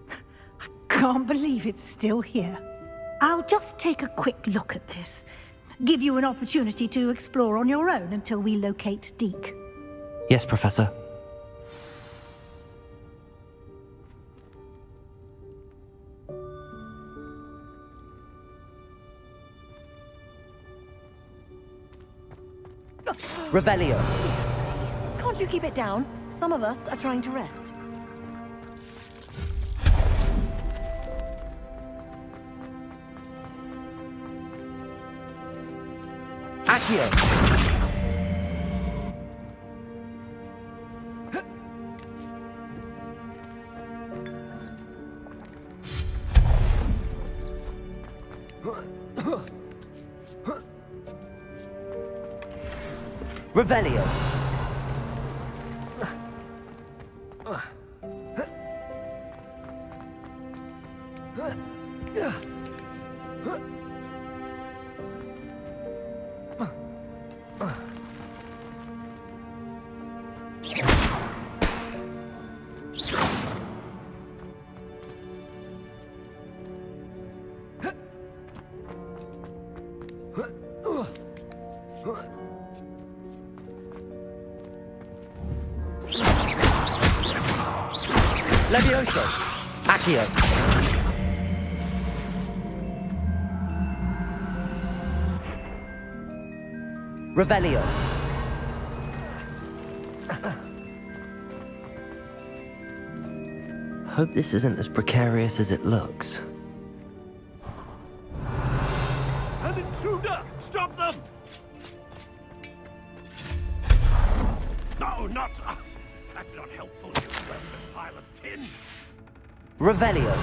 [SPEAKER 13] I can't believe it's still here. I'll just take a quick look at this. Give you an opportunity to explore on your own until we locate Deke.
[SPEAKER 2] Yes, Professor. Revelio.
[SPEAKER 14] Can't you keep it down? Some of us are trying to rest.
[SPEAKER 2] Accio. Revelio. Levioso. Accio. Revelio. Hope this isn't as precarious as it looks.
[SPEAKER 15] An intruder! Stop them! No, not... that's not helpful, you worthless pile of tin.
[SPEAKER 2] Revelio.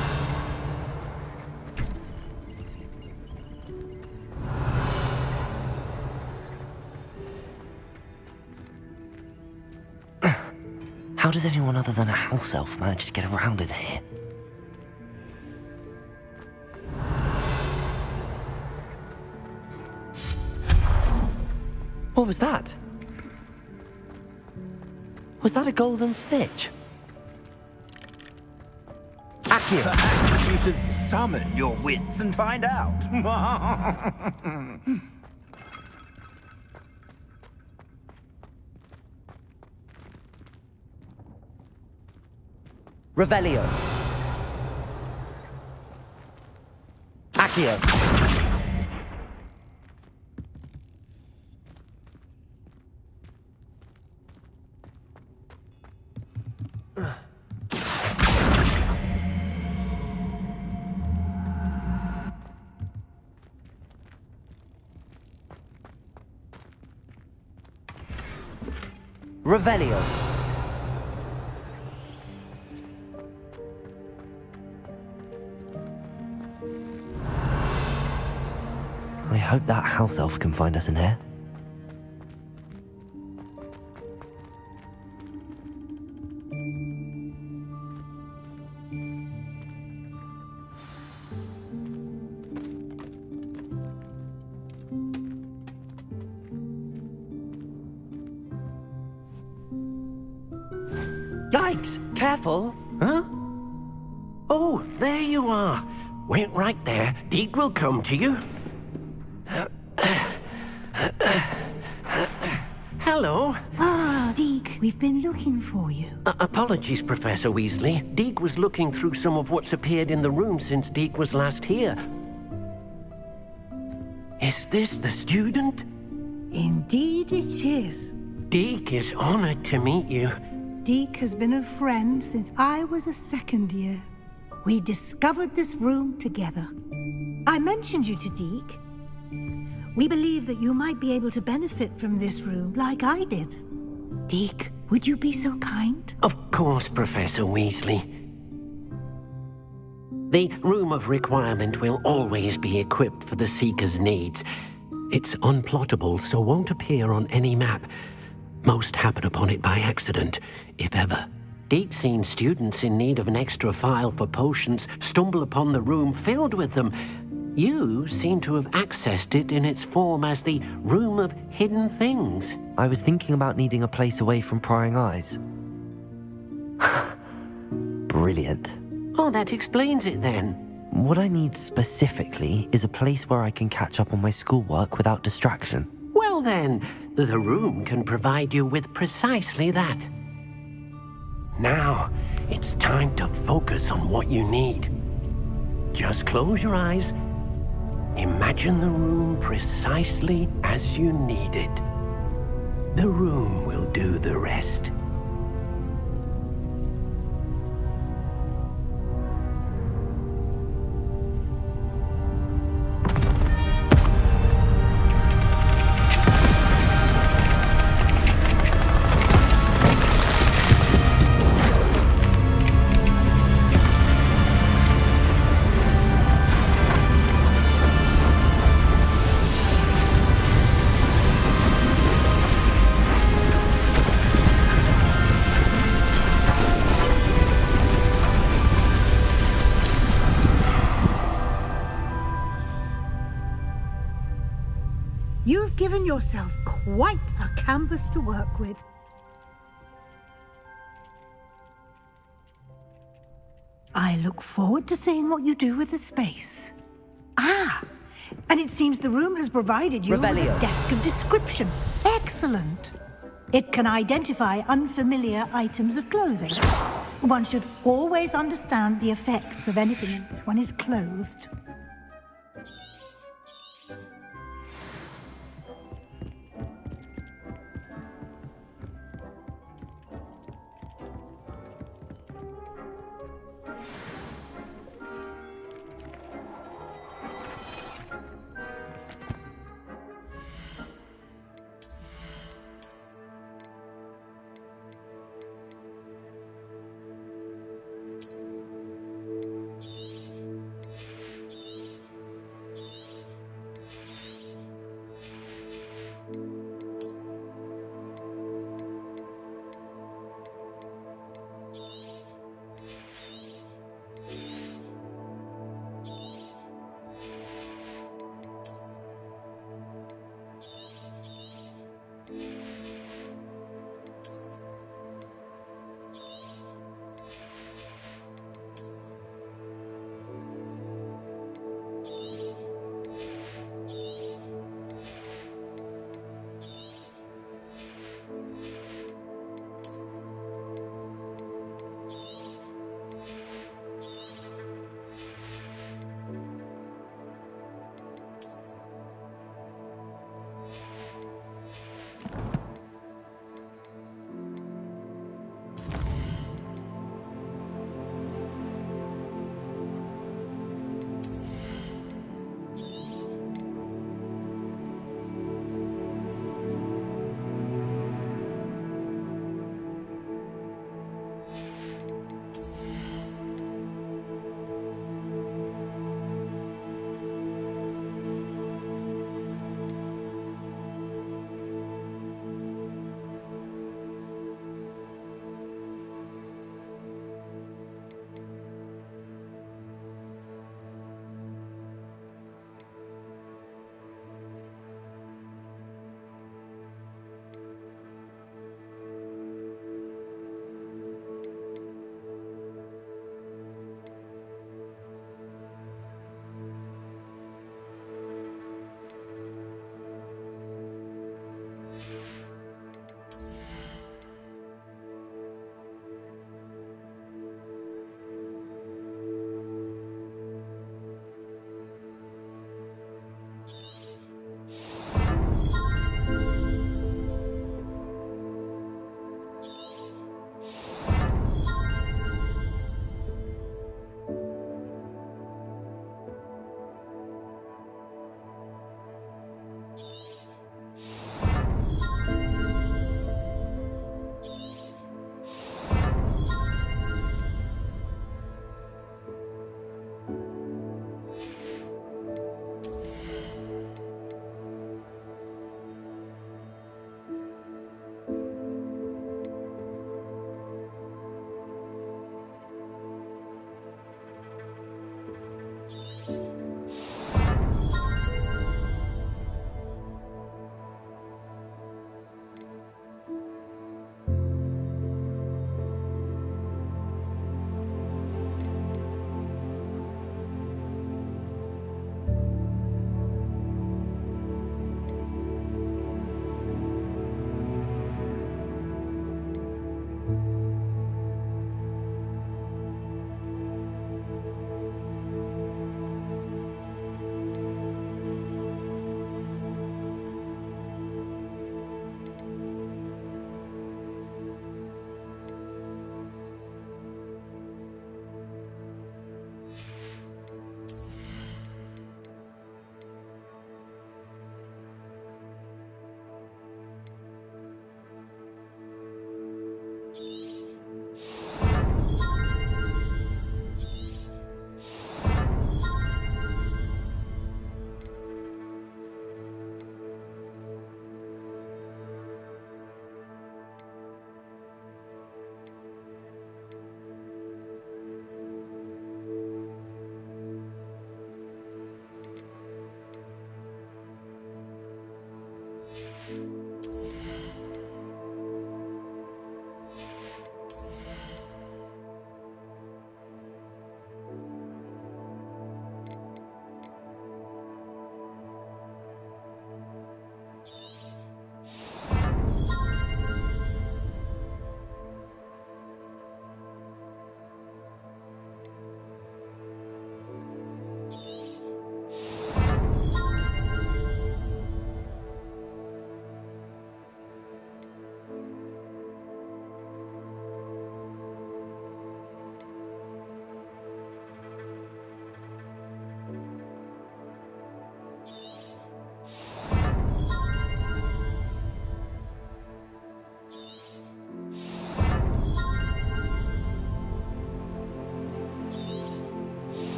[SPEAKER 2] How does anyone other than a house elf manage to get around in here? What was that? Was that a golden stitch? Accio!
[SPEAKER 15] Perhaps you should summon your wits and find out.
[SPEAKER 2] Revelio. Accio. Revelio. I hope that house elf can find us in here.
[SPEAKER 4] Yikes! Careful! Huh? Oh, there you are. Wait right there. Deke will come to you. Hello.
[SPEAKER 13] Ah, Deke, we've been looking for you.
[SPEAKER 4] Apologies, Professor Weasley. Deke was looking through some of what's appeared in the room since Deke was last here. Is this the student?
[SPEAKER 13] Indeed it is.
[SPEAKER 4] Deke is honored to meet you.
[SPEAKER 13] Deke has been a friend since I was a second year. We discovered this room together. I mentioned you to Deke. We believe that you might be able to benefit from this room like I did. Deke, would you be so kind?
[SPEAKER 4] Of course, Professor Weasley. The Room of Requirement will always be equipped for the Seeker's needs. It's unplottable, so won't appear on any map. Most happen upon it by accident, if ever. Deke's seen students in need of an extra file for potions stumble upon the room filled with them. You seem to have accessed it in its form as the Room of Hidden Things.
[SPEAKER 2] I was thinking about needing a place away from prying eyes. Brilliant.
[SPEAKER 4] Oh, that explains it then.
[SPEAKER 2] What I need specifically is a place where I can catch up on my schoolwork without distraction.
[SPEAKER 4] Well then, the room can provide you with precisely that. Now, it's time to focus on what you need. Just close your eyes. Imagine the room precisely as you need it. The room will do the rest.
[SPEAKER 13] You've given yourself quite a canvas to work with. I look forward to seeing what you do with the space. Ah, and it seems the room has provided you with a desk of description. Excellent. It can identify unfamiliar items of clothing. One should always understand the effects of anything in which one is clothed.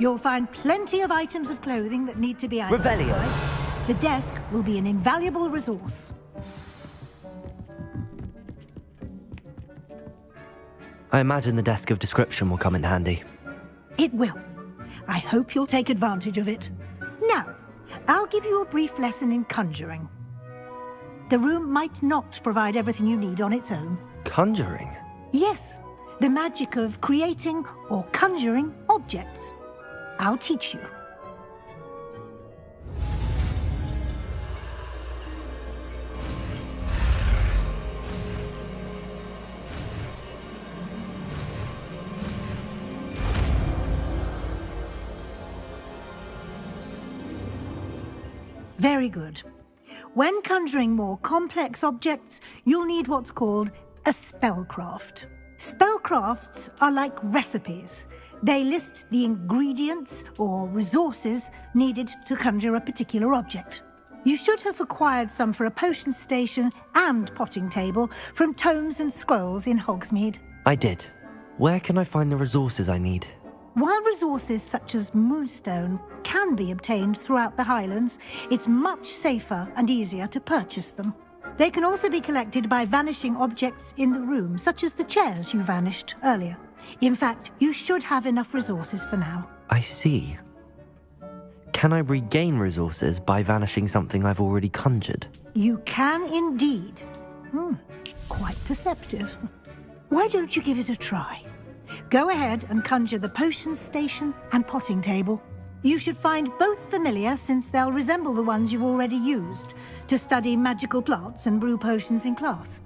[SPEAKER 13] You'll find plenty of items of clothing that need to be
[SPEAKER 2] Revelio.
[SPEAKER 13] identified. The desk will be an invaluable resource.
[SPEAKER 2] I imagine the desk of description will come in handy.
[SPEAKER 13] It will. I hope you'll take advantage of it. Now, I'll give you a brief lesson in conjuring. The room might not provide everything you need on its own.
[SPEAKER 2] Conjuring?
[SPEAKER 13] Yes, the magic of creating or conjuring objects. I'll teach you. Very good. When conjuring more complex objects, you'll need what's called a spellcraft. Spellcrafts are like recipes. They list the ingredients or resources needed to conjure a particular object. You should have acquired some for a potion station and potting table from tomes and scrolls in Hogsmeade.
[SPEAKER 2] I did. Where can I find the resources I need?
[SPEAKER 13] While resources such as moonstone can be obtained throughout the Highlands, it's much safer and easier to purchase them. They can also be collected by vanishing objects in the room, such as the chairs you vanished earlier. In fact, you should have enough resources for now.
[SPEAKER 2] I see. Can I regain resources by vanishing something I've already conjured?
[SPEAKER 13] You can indeed. Quite perceptive. Why don't you give it a try? Go ahead and conjure the potion station and potting table. You should find both familiar, since they'll resemble the ones you've already used to study magical plants and brew potions in class.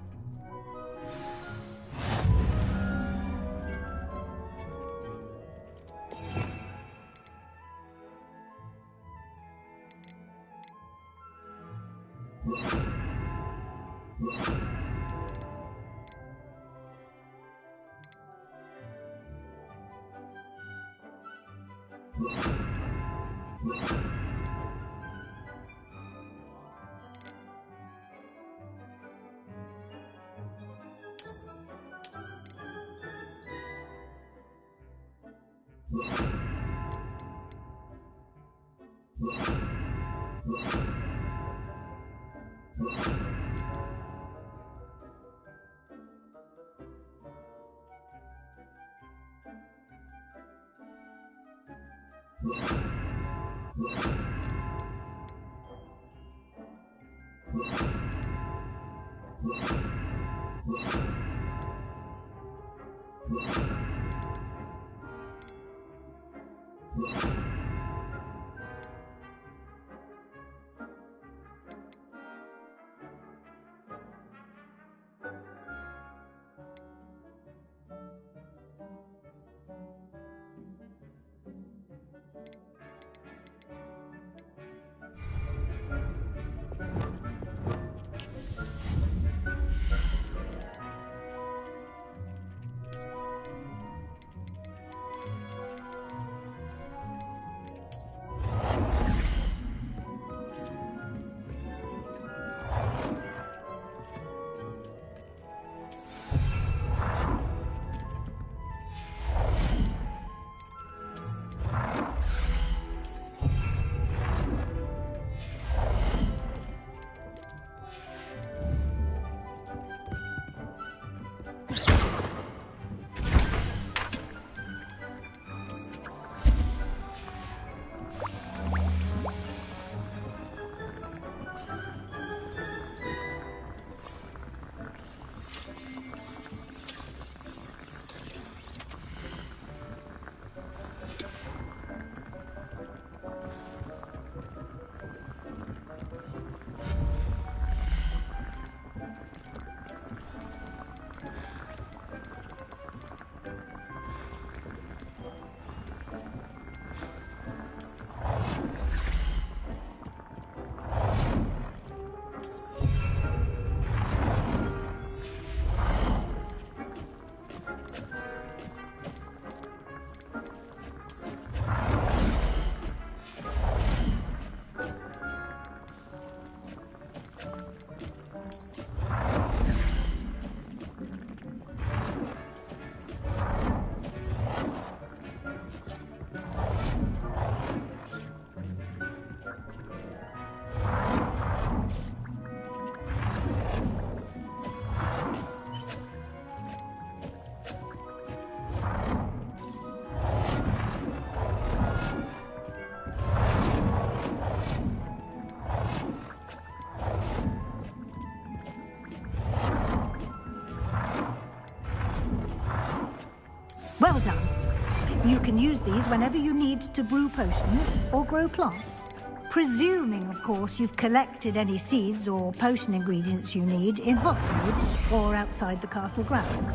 [SPEAKER 13] can use these whenever you need to brew potions or grow plants. Presuming, of course, you've collected any seeds or potion ingredients you need in Hogsmeade or outside the castle grounds.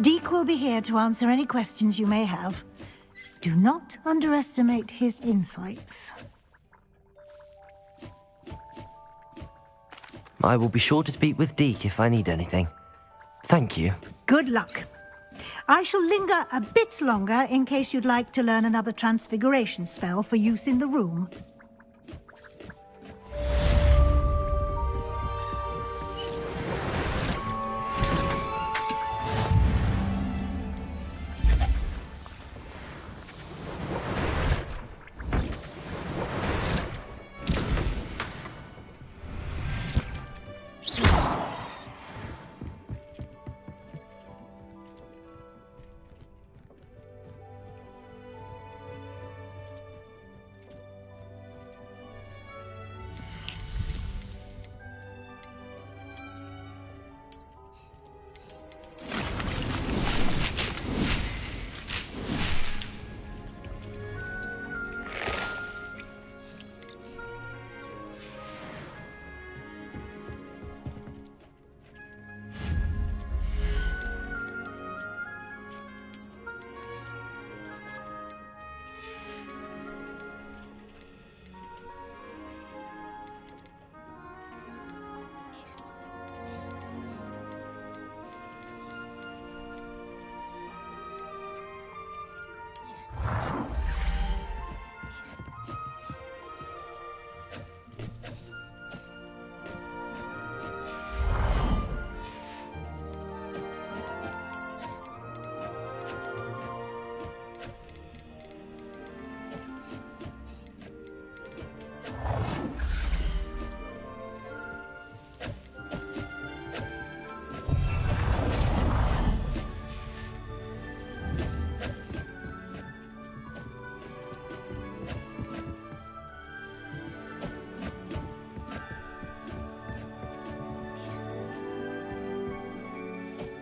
[SPEAKER 13] Deke will be here to answer any questions you may have. Do not underestimate his insights.
[SPEAKER 2] I will be sure to speak with Deke if I need anything. Thank you.
[SPEAKER 13] Good luck. I shall linger a bit longer in case you'd like to learn another transfiguration spell for use in the room.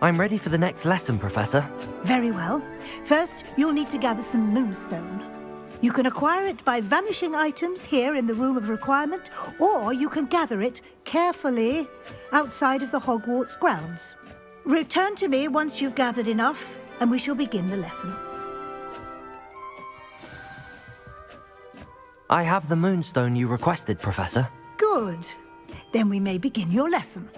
[SPEAKER 2] I'm ready for the next lesson, Professor.
[SPEAKER 13] Very well. First, you'll need to gather some moonstone. You can acquire it by vanishing items here in the Room of Requirement, or you can gather it carefully outside of the Hogwarts grounds. Return to me once you've gathered enough, and we shall begin the lesson.
[SPEAKER 2] I have the moonstone you requested, Professor.
[SPEAKER 13] Good. Then we may begin your lesson.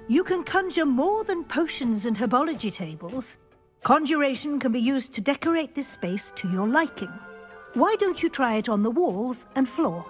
[SPEAKER 13] You can conjure more than potions and herbology tables. Conjuration can be used to decorate this space to your liking. Why don't you try it on the walls and floor?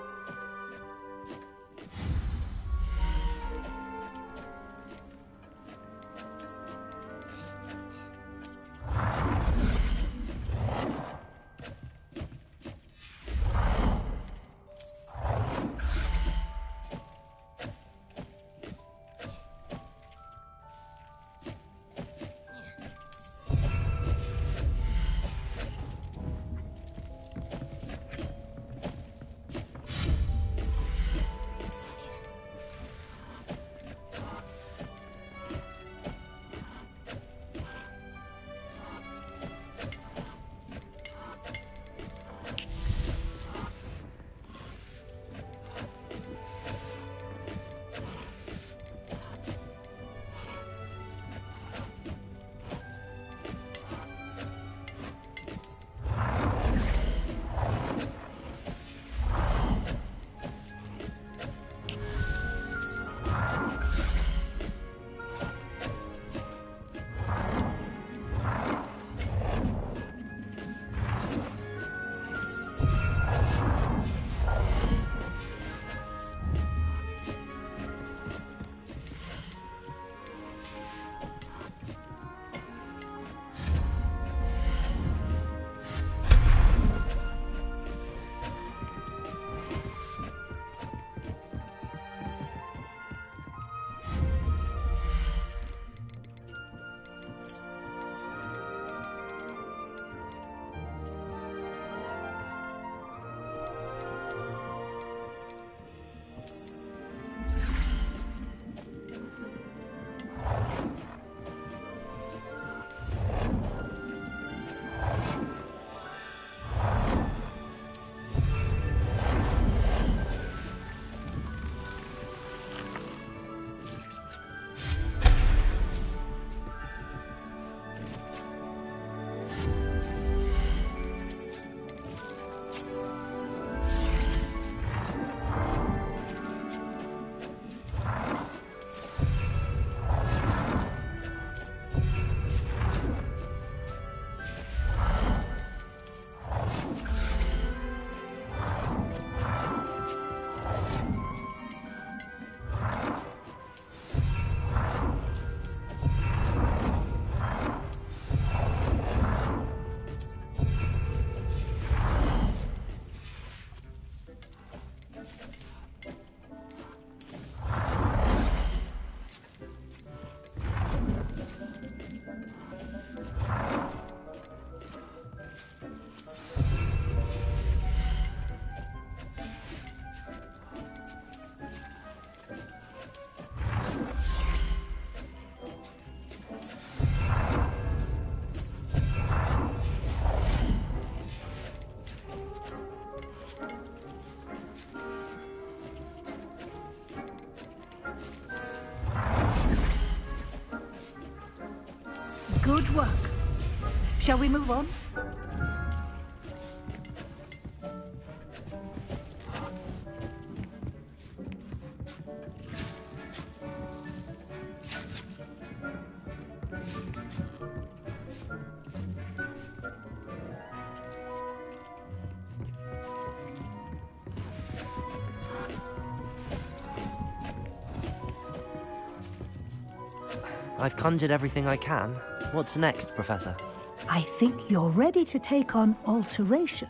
[SPEAKER 13] Shall we move on?
[SPEAKER 2] I've conjured everything I can. What's next, Professor?
[SPEAKER 13] I think you're ready to take on alteration.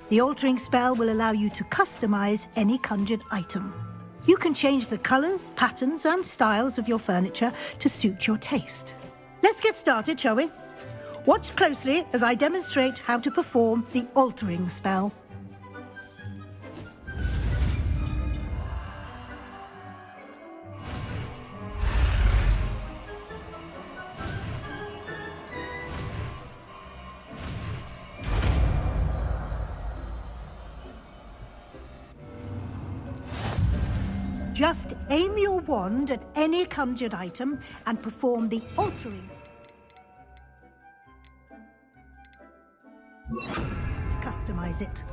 [SPEAKER 13] The altering spell will allow you to customize any conjured item. You can change the colors, patterns, and styles of your furniture to suit your taste. Let's get started, shall we? Watch closely as I demonstrate how to perform the altering spell. Just aim your wand at any conjured item and perform the altering. Customize it.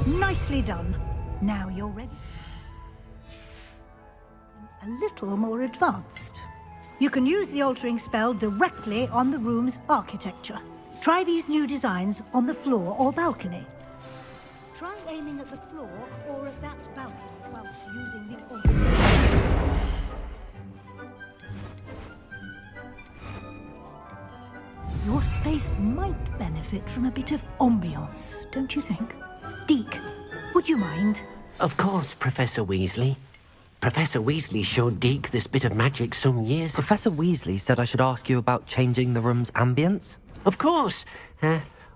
[SPEAKER 13] Nicely done. Now you're ready. A little more advanced. You can use the altering spell directly on the room's architecture. Try these new designs on the floor or balcony. Try aiming at the floor or at that balcony whilst using the altering. Your space might benefit from a bit of ambiance, don't you think? Deke, would you mind?
[SPEAKER 4] Of course, Professor Weasley. Professor Weasley showed Deke this bit of magic some years ago.
[SPEAKER 2] Professor Weasley said I should ask you about changing the room's ambience.
[SPEAKER 4] Of course.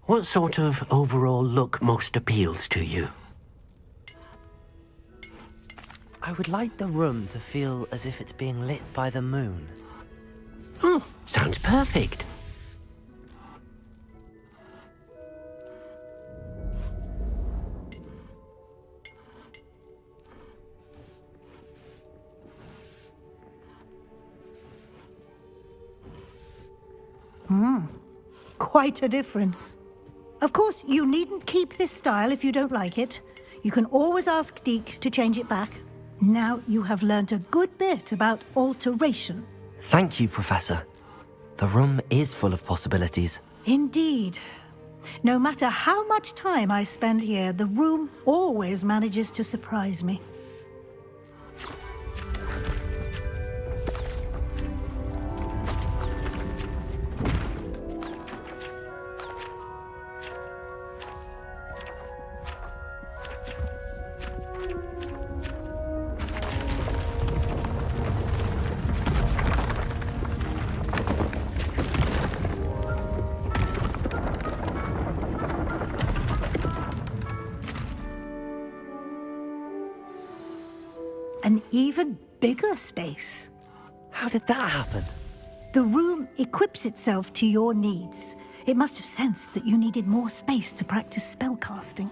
[SPEAKER 4] What sort of overall look most appeals to you?
[SPEAKER 2] I would like the room to feel as if it's being lit by the moon.
[SPEAKER 4] Oh, sounds perfect.
[SPEAKER 13] Quite a difference. Of course, you needn't keep this style if you don't like it. You can always ask Deke to change it back. Now you have learnt a good bit about alteration.
[SPEAKER 2] Thank you, Professor. The room is full of possibilities.
[SPEAKER 13] Indeed. No matter how much time I spend here, the room always manages to surprise me. An even bigger space.
[SPEAKER 2] How did that happen?
[SPEAKER 13] The room equips itself to your needs. It must have sensed that you needed more space to practice spellcasting.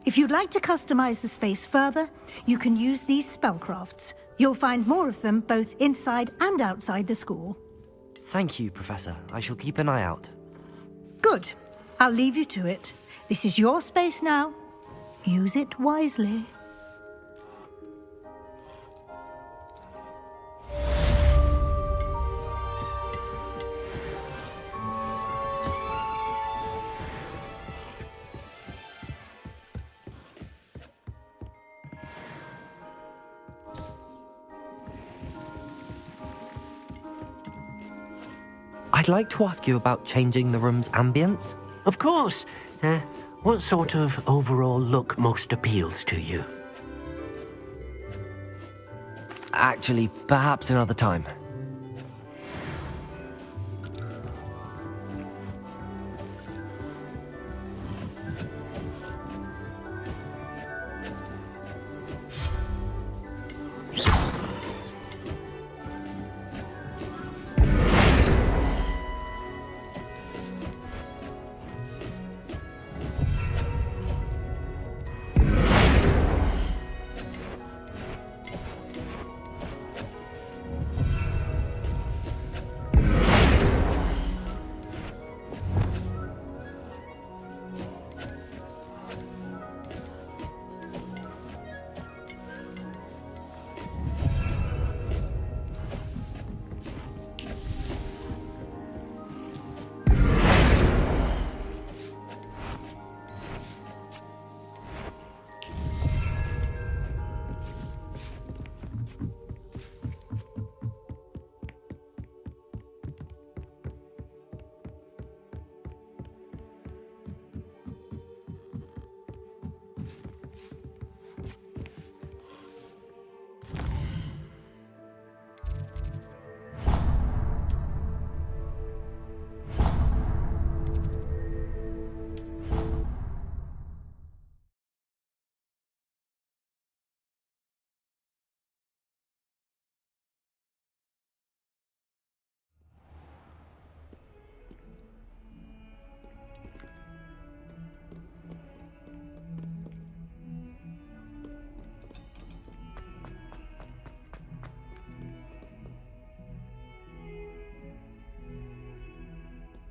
[SPEAKER 13] If you'd like to customize the space further, you can use these spellcrafts. You'll find more of them both inside and outside the school.
[SPEAKER 2] Thank you, Professor. I shall keep an eye out.
[SPEAKER 13] Good. I'll leave you to it. This is your space now. Use it wisely.
[SPEAKER 1] I'd like to ask you about changing the room's ambience.
[SPEAKER 4] Of course. What sort of overall look most appeals to you?
[SPEAKER 1] Actually, perhaps another time.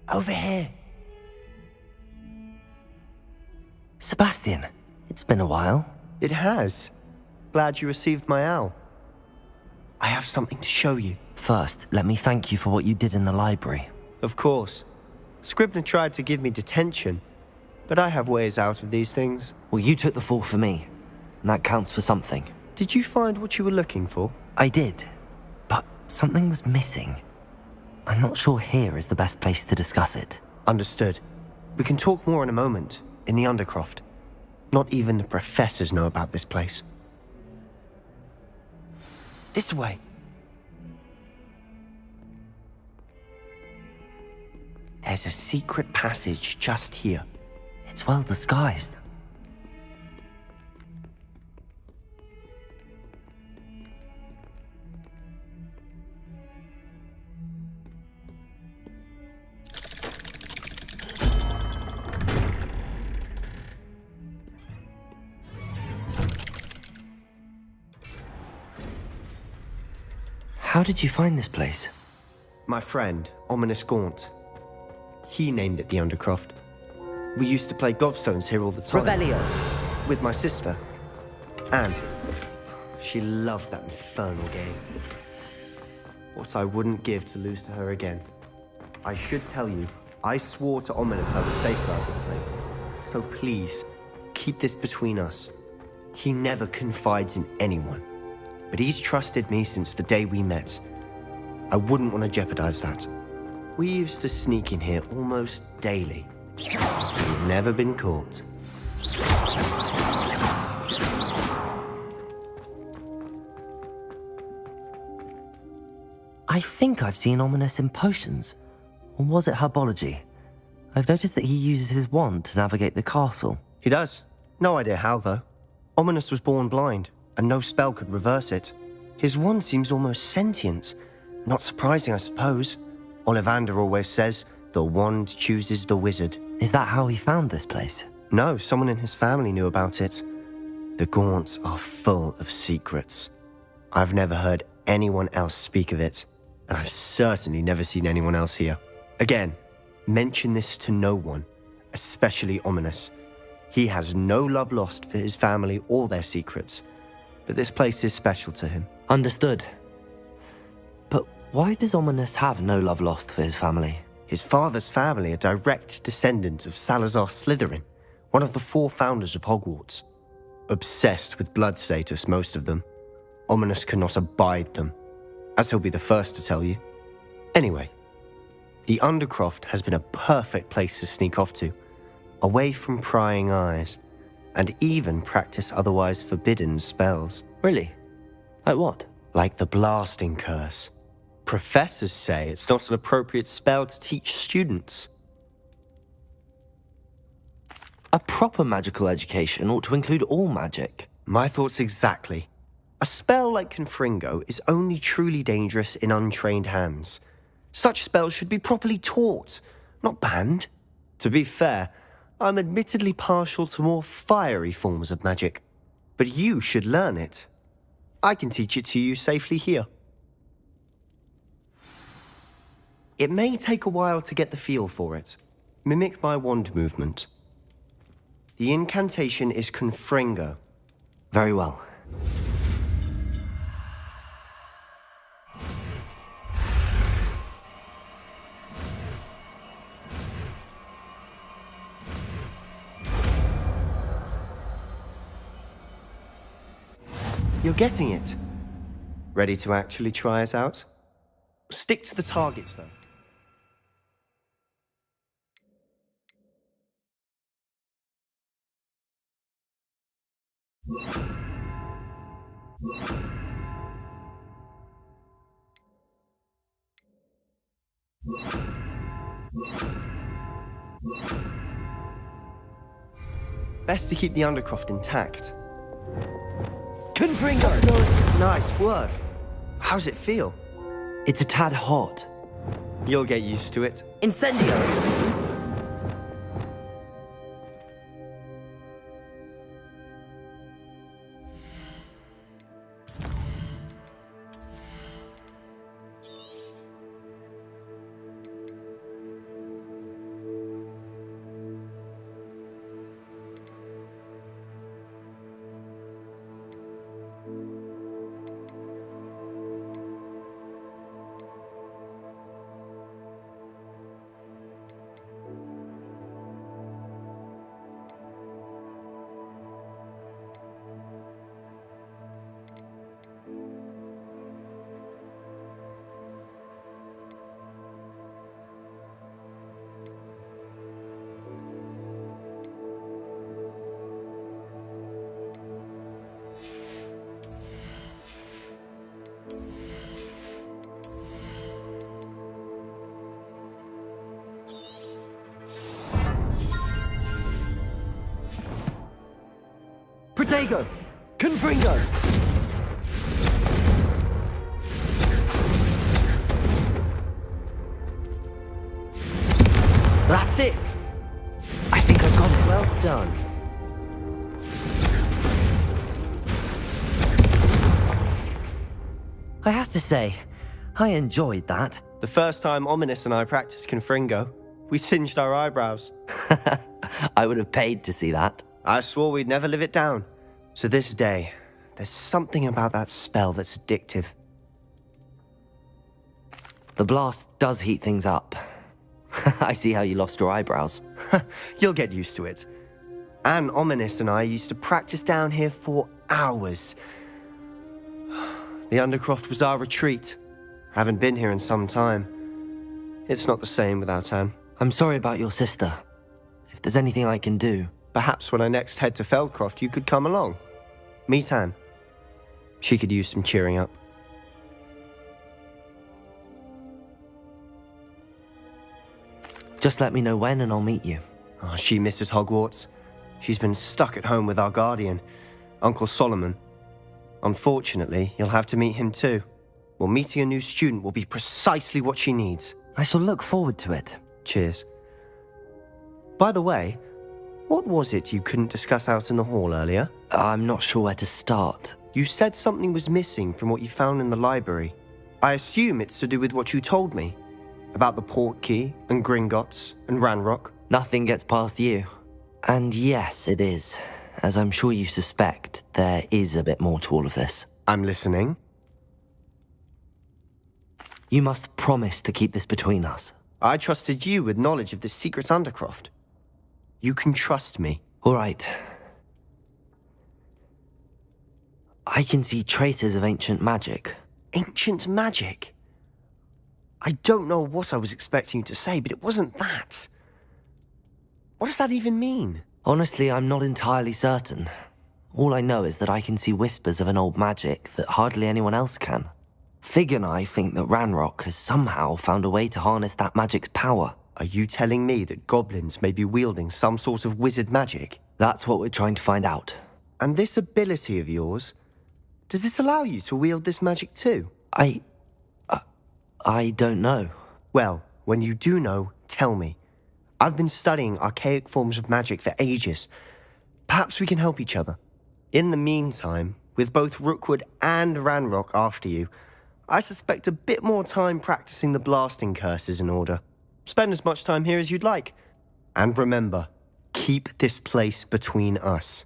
[SPEAKER 2] Over here.
[SPEAKER 1] Sebastian, it's been a while.
[SPEAKER 2] It has. Glad you received my owl. I have something to show you.
[SPEAKER 1] First, let me thank you for what you did in the library.
[SPEAKER 2] Of course. Scribner tried to give me detention, but I have ways out of these things.
[SPEAKER 1] Well, you took the fall for me, and that counts for something.
[SPEAKER 2] Did you find what you were looking for?
[SPEAKER 1] I did, but something was missing. I'm not sure here is the best place to discuss it.
[SPEAKER 2] Understood. We can talk more in a moment, in the Undercroft. Not even the professors know about this place. This way. There's a secret passage just here.
[SPEAKER 1] It's well disguised. How did you find this place?
[SPEAKER 2] My friend, Ominous Gaunt. He named it the Undercroft. We used to play gobstones here all the time.
[SPEAKER 10] Revelio.
[SPEAKER 2] With my sister, Anne. She loved that infernal game. What I wouldn't give to lose to her again. I should tell you, I swore to Ominous I would safeguard this place. So please, keep this between us. He never confides in anyone. But he's trusted me since the day we met. I wouldn't want to jeopardize that. We used to sneak in here almost daily. We've never been caught.
[SPEAKER 1] I think I've seen Ominous in potions. Or was it herbology? I've noticed that he uses his wand to navigate the castle.
[SPEAKER 2] He does. No idea how, though. Ominous was born blind, and no spell could reverse it. His wand seems almost sentient. Not surprising, I suppose. Ollivander always says, the wand chooses the wizard.
[SPEAKER 1] Is that how he found this place?
[SPEAKER 2] No, someone in his family knew about it. The Gaunts are full of secrets. I've never heard anyone else speak of it, and I've certainly never seen anyone else here. Again, mention this to no one, especially Ominous. He has no love lost for his family or their secrets, but this place is special to him.
[SPEAKER 1] Understood. But why does Ominous have no love lost for his family?
[SPEAKER 2] His father's family are direct descendants of Salazar Slytherin, one of the 4 founders of Hogwarts. Obsessed with blood status, most of them. Ominous cannot abide them, as he'll be the first to tell you. Anyway,
[SPEAKER 16] The Undercroft has been a perfect place to sneak off to, away from prying eyes, and even practice otherwise forbidden spells.
[SPEAKER 2] Really? Like what?
[SPEAKER 16] Like the blasting curse. Professors say it's not an appropriate spell to teach students.
[SPEAKER 2] A proper magical education ought to include all magic.
[SPEAKER 16] My thoughts exactly. A spell like Confringo is only truly dangerous in untrained hands. Such spells should be properly taught, not banned. To be fair, I'm admittedly partial to more fiery forms of magic. But you should learn it. I can teach it to you safely here. It may take a while to get the feel for it. Mimic my wand movement. The incantation is Confringo.
[SPEAKER 2] Very well.
[SPEAKER 16] You're getting it. Ready to actually try it out? Stick to the targets, though. Best to keep the Undercroft intact. Confringo! Nice work. How's it feel?
[SPEAKER 2] It's a tad hot.
[SPEAKER 16] You'll get used to it.
[SPEAKER 2] Incendio!
[SPEAKER 16] Protego! Confringo! That's it! I think I've got it. Well done.
[SPEAKER 2] I have to say, I enjoyed that.
[SPEAKER 16] The first time Ominous and I practiced Confringo, we singed our eyebrows.
[SPEAKER 2] I would have paid to see that.
[SPEAKER 16] I swore we'd never live it down. To this day, there's something about that spell that's addictive.
[SPEAKER 2] The blast does heat things up. I see how you lost your eyebrows.
[SPEAKER 16] You'll get used to it. Anne Ominous and I used to practice down here for hours. The Undercroft was our retreat. Haven't been here in some time. It's not the same without Anne.
[SPEAKER 2] I'm sorry about your sister. If there's anything I can do...
[SPEAKER 16] Perhaps when I next head to Feldcroft, you could come along. Meet Anne. She could use some cheering up.
[SPEAKER 2] Just let me know when and I'll meet you.
[SPEAKER 16] Oh, she misses Hogwarts. She's been stuck at home with our guardian, Uncle Solomon. Unfortunately, you'll have to meet him too. Well, meeting a new student will be precisely what she needs.
[SPEAKER 2] I shall look forward to it.
[SPEAKER 16] Cheers. By the way, what was it you couldn't discuss out in the hall earlier?
[SPEAKER 2] I'm not sure where to start.
[SPEAKER 16] You said something was missing from what you found in the library. I assume it's to do with what you told me. About the Portkey, and Gringotts, and Ranrock.
[SPEAKER 2] Nothing gets past you. And yes, it is. As I'm sure you suspect, there is a bit more to all of this.
[SPEAKER 16] I'm listening.
[SPEAKER 2] You must promise to keep this between us.
[SPEAKER 16] I trusted you with knowledge of the secret Undercroft. You can trust me.
[SPEAKER 2] All right. I can see traces of ancient magic.
[SPEAKER 16] Ancient magic? I don't know what I was expecting you to say, but it wasn't that. What does that even mean?
[SPEAKER 1] Honestly, I'm not entirely certain. All I know is that I can see whispers of an old magic that hardly anyone else can. Fig and I think that Ranrock has somehow found a way to harness that magic's power.
[SPEAKER 16] Are you telling me that goblins may be wielding some sort of wizard magic?
[SPEAKER 1] That's what we're trying to find out.
[SPEAKER 16] And this ability of yours, does it allow you to wield this magic too?
[SPEAKER 1] I don't know.
[SPEAKER 16] Well, when you do know, tell me. I've been studying archaic forms of magic for ages. Perhaps we can help each other. In the meantime, with both Rookwood and Ranrock after you, I suspect a bit more time practicing the blasting curse is in order. Spend as much time here as you'd like. And remember, keep this place between us.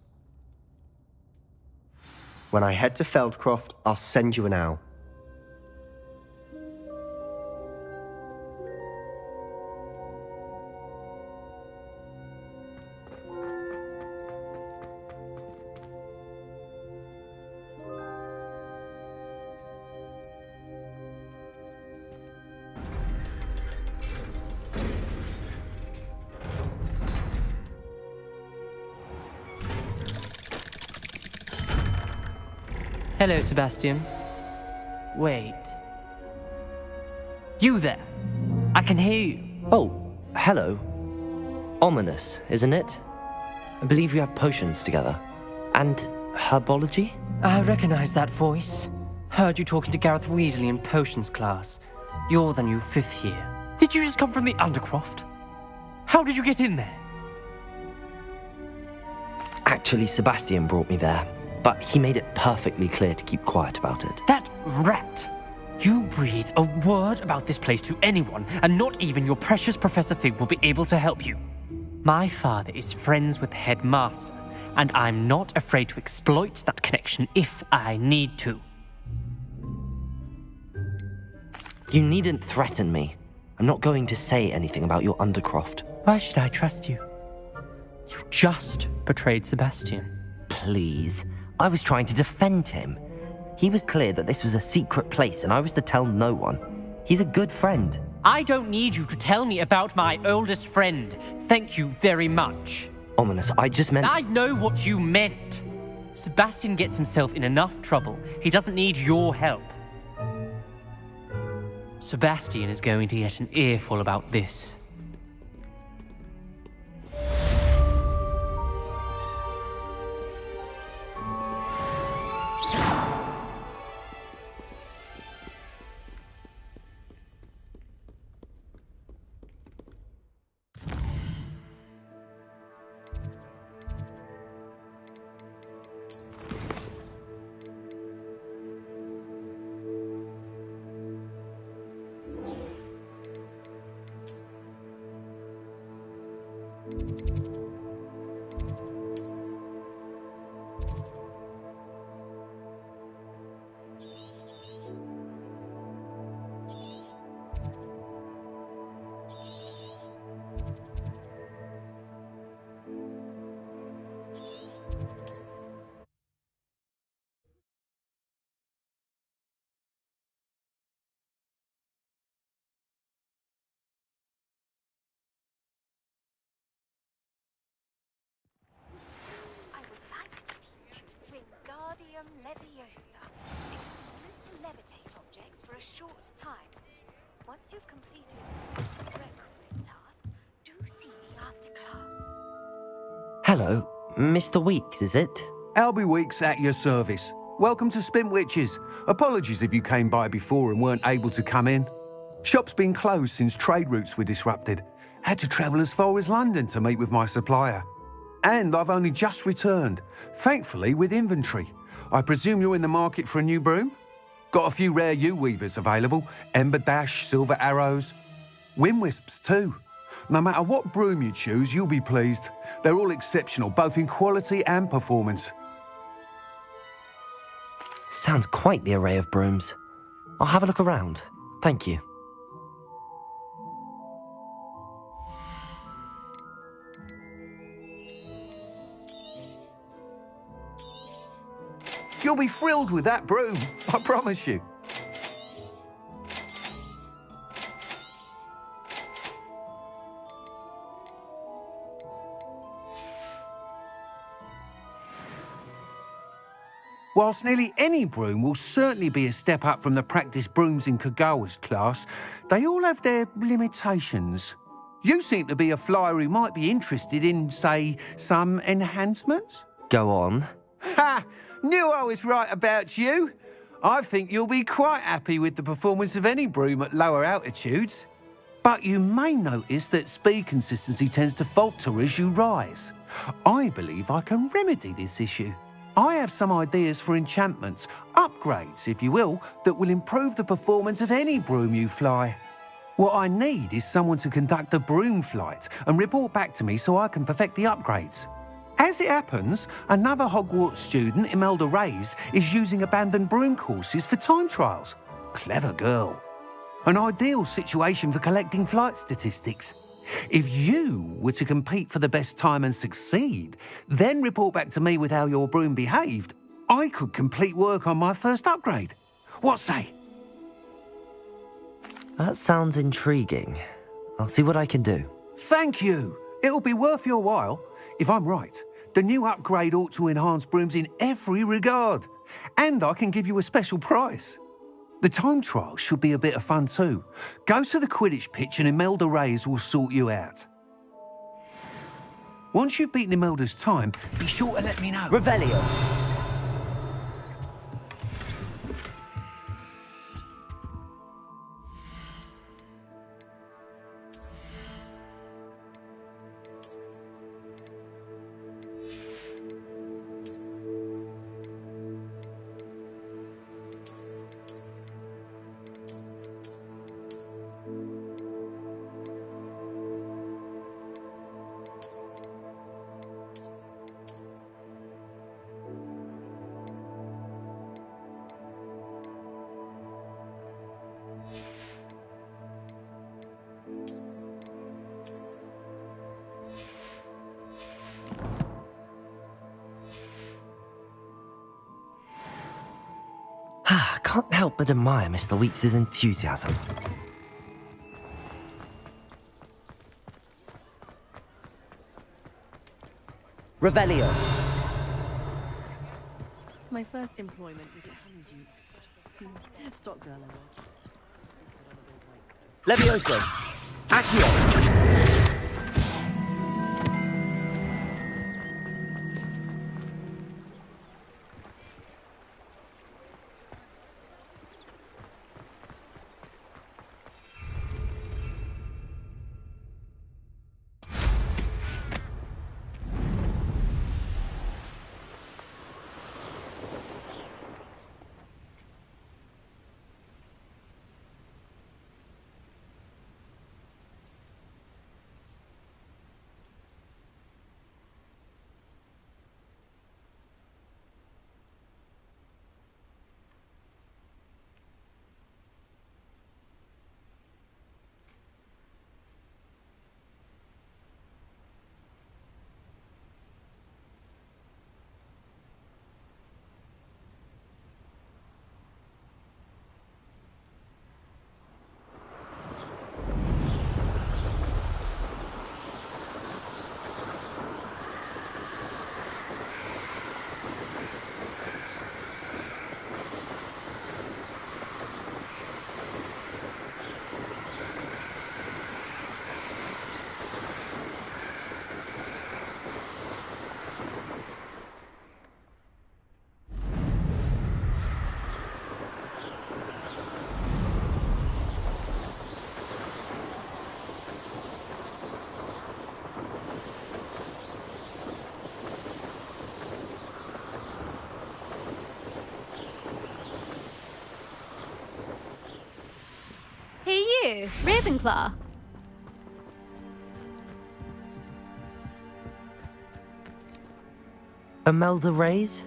[SPEAKER 16] When I head to Feldcroft, I'll send you an owl.
[SPEAKER 17] Hello, Sebastian. Wait. You there? I can hear you.
[SPEAKER 1] Oh, hello. Ominous, isn't it? I believe we have potions together. And herbology?
[SPEAKER 17] I recognize that voice. Heard you talking to Gareth Weasley in potions class. You're the new 5th year. Did you just come from the Undercroft? How did you get in there?
[SPEAKER 1] Actually, Sebastian brought me there. But he made it perfectly clear to keep quiet about it.
[SPEAKER 17] That rat! You breathe a word about this place to anyone, and not even your precious Professor Fig will be able to help you. My father is friends with the headmaster, and I'm not afraid to exploit that connection if I need to.
[SPEAKER 1] You needn't threaten me. I'm not going to say anything about your Undercroft.
[SPEAKER 17] Why should I trust you? You just betrayed Sebastian.
[SPEAKER 1] Please. I was trying to defend him. He was clear that this was a secret place and I was to tell no one. He's a good friend.
[SPEAKER 17] I don't need you to tell me about my oldest friend. Thank you very much.
[SPEAKER 1] Ominous, I just meant...
[SPEAKER 17] I know what you meant. Sebastian gets himself in enough trouble. He doesn't need your help. Sebastian is going to get an earful about this.
[SPEAKER 18] Leviosa. It can be used to levitate objects for a short time. Once you've completed the requisite tasks, do see me after class.
[SPEAKER 1] Hello, Mr. Weeks, is it?
[SPEAKER 19] Albie Weeks at your service. Welcome to Spintwitches. Apologies if you came by before and weren't able to come in. Shop's been closed since trade routes were disrupted. Had to travel as far as London to meet with my supplier. And I've only just returned, thankfully with inventory. I presume you're in the market for a new broom? Got a few rare yew-weavers available, Ember Dash, Silver Arrows. Wind-wisps too. No matter what broom you choose, you'll be pleased. They're all exceptional, both in quality and performance.
[SPEAKER 1] Sounds quite the array of brooms. I'll have a look around. Thank you.
[SPEAKER 19] You'll be thrilled with that broom, I promise you. Whilst nearly any broom will certainly be a step up from the practice brooms in Kagawa's class, they all have their limitations. You seem to be a flyer who might be interested in, say, some enhancements?
[SPEAKER 2] Go on.
[SPEAKER 19] Ha! Knew I was right about you. I think you'll be quite happy with the performance of any broom at lower altitudes. But you may notice that speed consistency tends to falter as you rise. I believe I can remedy this issue. I have some ideas for enchantments, upgrades, if you will, that will improve the performance of any broom you fly. What I need is someone to conduct a broom flight and report back to me so I can perfect the upgrades. As it happens, another Hogwarts student, Imelda Reyes, is using abandoned broom courses for time trials. Clever girl. An ideal situation for collecting flight statistics. If you were to compete for the best time and succeed, then report back to me with how your broom behaved, I could complete work on my first upgrade. What say?
[SPEAKER 2] That sounds intriguing. I'll see what I can do.
[SPEAKER 19] Thank you. It'll be worth your while. If I'm right, the new upgrade ought to enhance brooms in every regard. And I can give you a special price. The time trial should be a bit of fun too. Go to the Quidditch pitch and Imelda Reyes will sort you out. Once you've beaten Imelda's time, be sure to let me know.
[SPEAKER 2] Revelio. I can't help but admire Mr. Weeks' enthusiasm. Revelio.
[SPEAKER 14] My first employment was at Honeydew. Stock girl I was.
[SPEAKER 2] Levioso. Accio.
[SPEAKER 12] Hey you, Ravenclaw.
[SPEAKER 2] Imelda Reyes?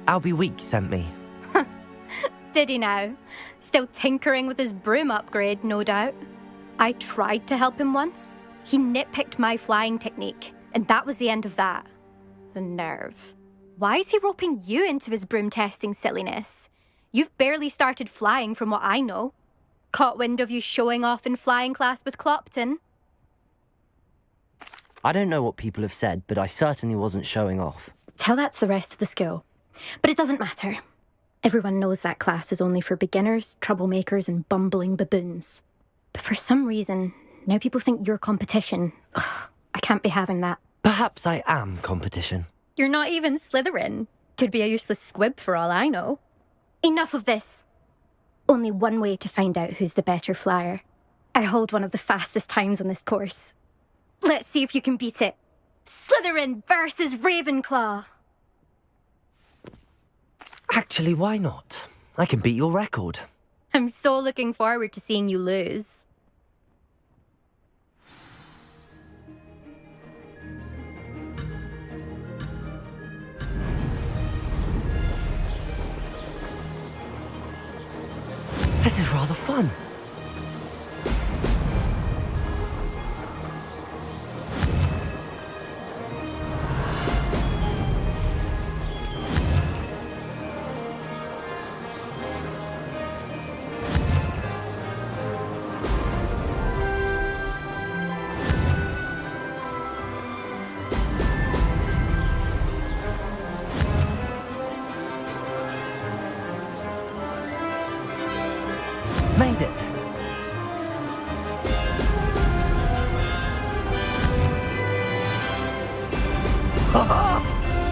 [SPEAKER 2] Albie Weeks sent me.
[SPEAKER 12] Did he now? Still tinkering with his broom upgrade, no doubt. I tried to help him once. He nitpicked my flying technique, and that was the end of that. The nerve. Why is he roping you into his broom testing silliness? You've barely started flying from what I know. Caught wind of you showing off in flying class with Clopton.
[SPEAKER 2] I don't know what people have said, but I certainly wasn't showing off.
[SPEAKER 12] Tell that to the rest of the school. But it doesn't matter. Everyone knows that class is only for beginners, troublemakers, and bumbling baboons. But for some reason, now people think you're competition. Ugh, I can't be having that.
[SPEAKER 2] Perhaps I am competition.
[SPEAKER 12] You're not even Slytherin. Could be a useless squib for all I know. Enough of this. Only one way to find out who's the better flyer. I hold one of the fastest times on this course. Let's see if you can beat it. Slytherin versus Ravenclaw.
[SPEAKER 2] Actually, why not? I can beat your record.
[SPEAKER 12] I'm so looking forward to seeing you lose.
[SPEAKER 2] This is rather fun. Made it.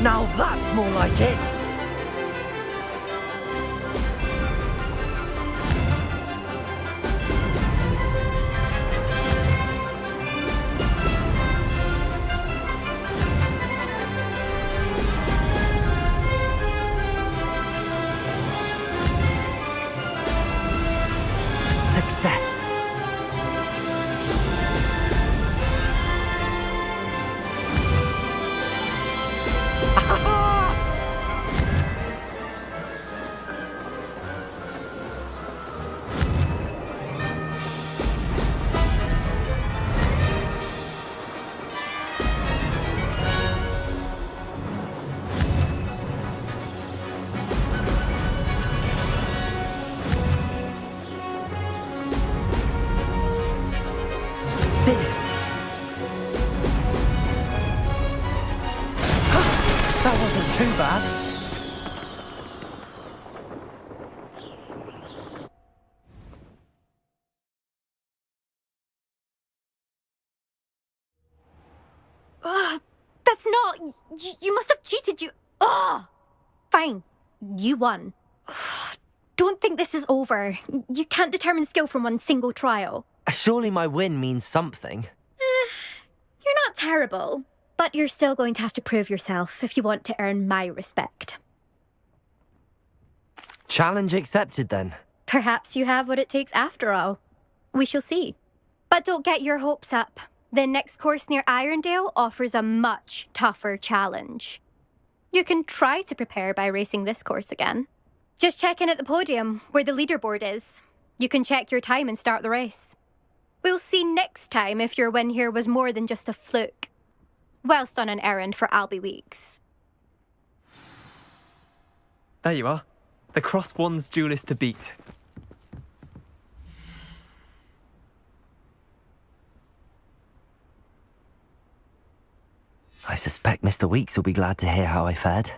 [SPEAKER 2] Now that's more like it. Success. Did it. That wasn't too bad.
[SPEAKER 12] That's not... You must have cheated, you... Ugh! Fine. You won. Don't think this is over. You can't determine skill from one single trial.
[SPEAKER 2] Surely my win means something.
[SPEAKER 12] You're not terrible, but you're still going to have to prove yourself if you want to earn my respect.
[SPEAKER 2] Challenge accepted then.
[SPEAKER 12] Perhaps you have what it takes after all. We shall see. But don't get your hopes up. The next course near Irondale offers a much tougher challenge. You can try to prepare by racing this course again. Just check in at the podium, where the leaderboard is. You can check your time and start the race. We'll see next time if your win here was more than just a fluke, whilst on an errand for Albie Weeks.
[SPEAKER 20] There you are. The Cross Wands duelist to beat.
[SPEAKER 2] I suspect Mr. Weeks will be glad to hear how I fared.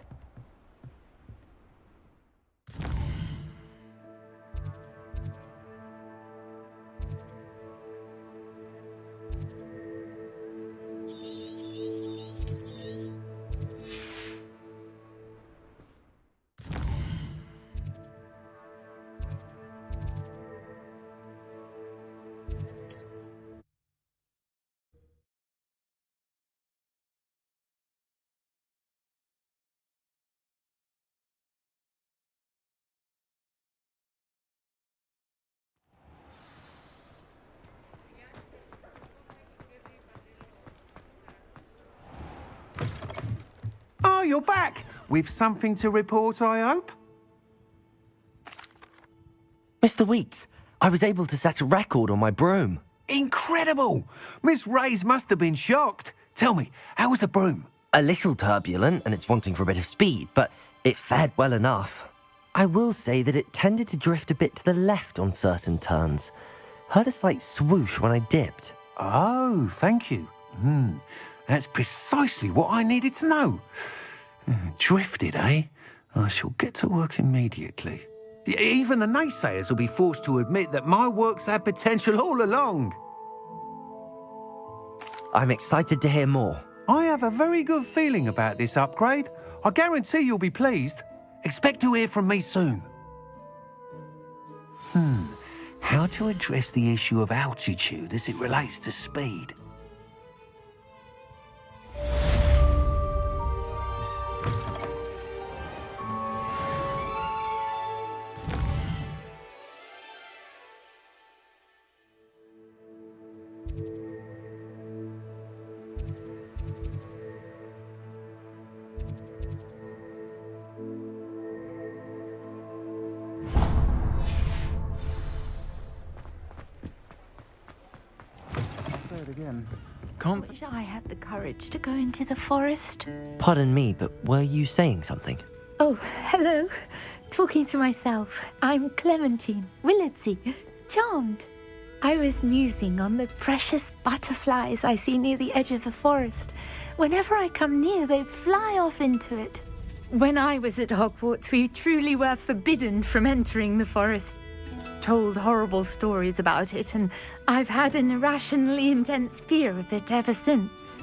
[SPEAKER 19] Oh, you're back. With something to report, I hope?
[SPEAKER 2] Mr. Weeks, I was able to set a record on my broom.
[SPEAKER 19] Incredible! Miss Reyes must have been shocked. Tell me, how was the broom?
[SPEAKER 2] A little turbulent, and it's wanting for a bit of speed, but it fared well enough. I will say that it tended to drift a bit to the left on certain turns. Heard a slight swoosh when I dipped.
[SPEAKER 19] Oh, thank you. That's precisely what I needed to know. Drifted, eh? I shall get to work immediately. Even the naysayers will be forced to admit that my work's had potential all along.
[SPEAKER 2] I'm excited to hear more.
[SPEAKER 19] I have a very good feeling about this upgrade. I guarantee you'll be pleased. Expect to hear from me soon. How to address the issue of altitude as it relates to speed?
[SPEAKER 14] Again.
[SPEAKER 18] I wish I had the courage to go into the forest.
[SPEAKER 2] Pardon me, but were you saying something?
[SPEAKER 18] Oh, hello. Talking to myself. I'm Clementine Willardsey. Charmed. I was musing on the precious butterflies I see near the edge of the forest. Whenever I come near, they fly off into it. When I was at Hogwarts, we truly were forbidden from entering the forest. Told horrible stories about it, and I've had an irrationally intense fear of it ever since.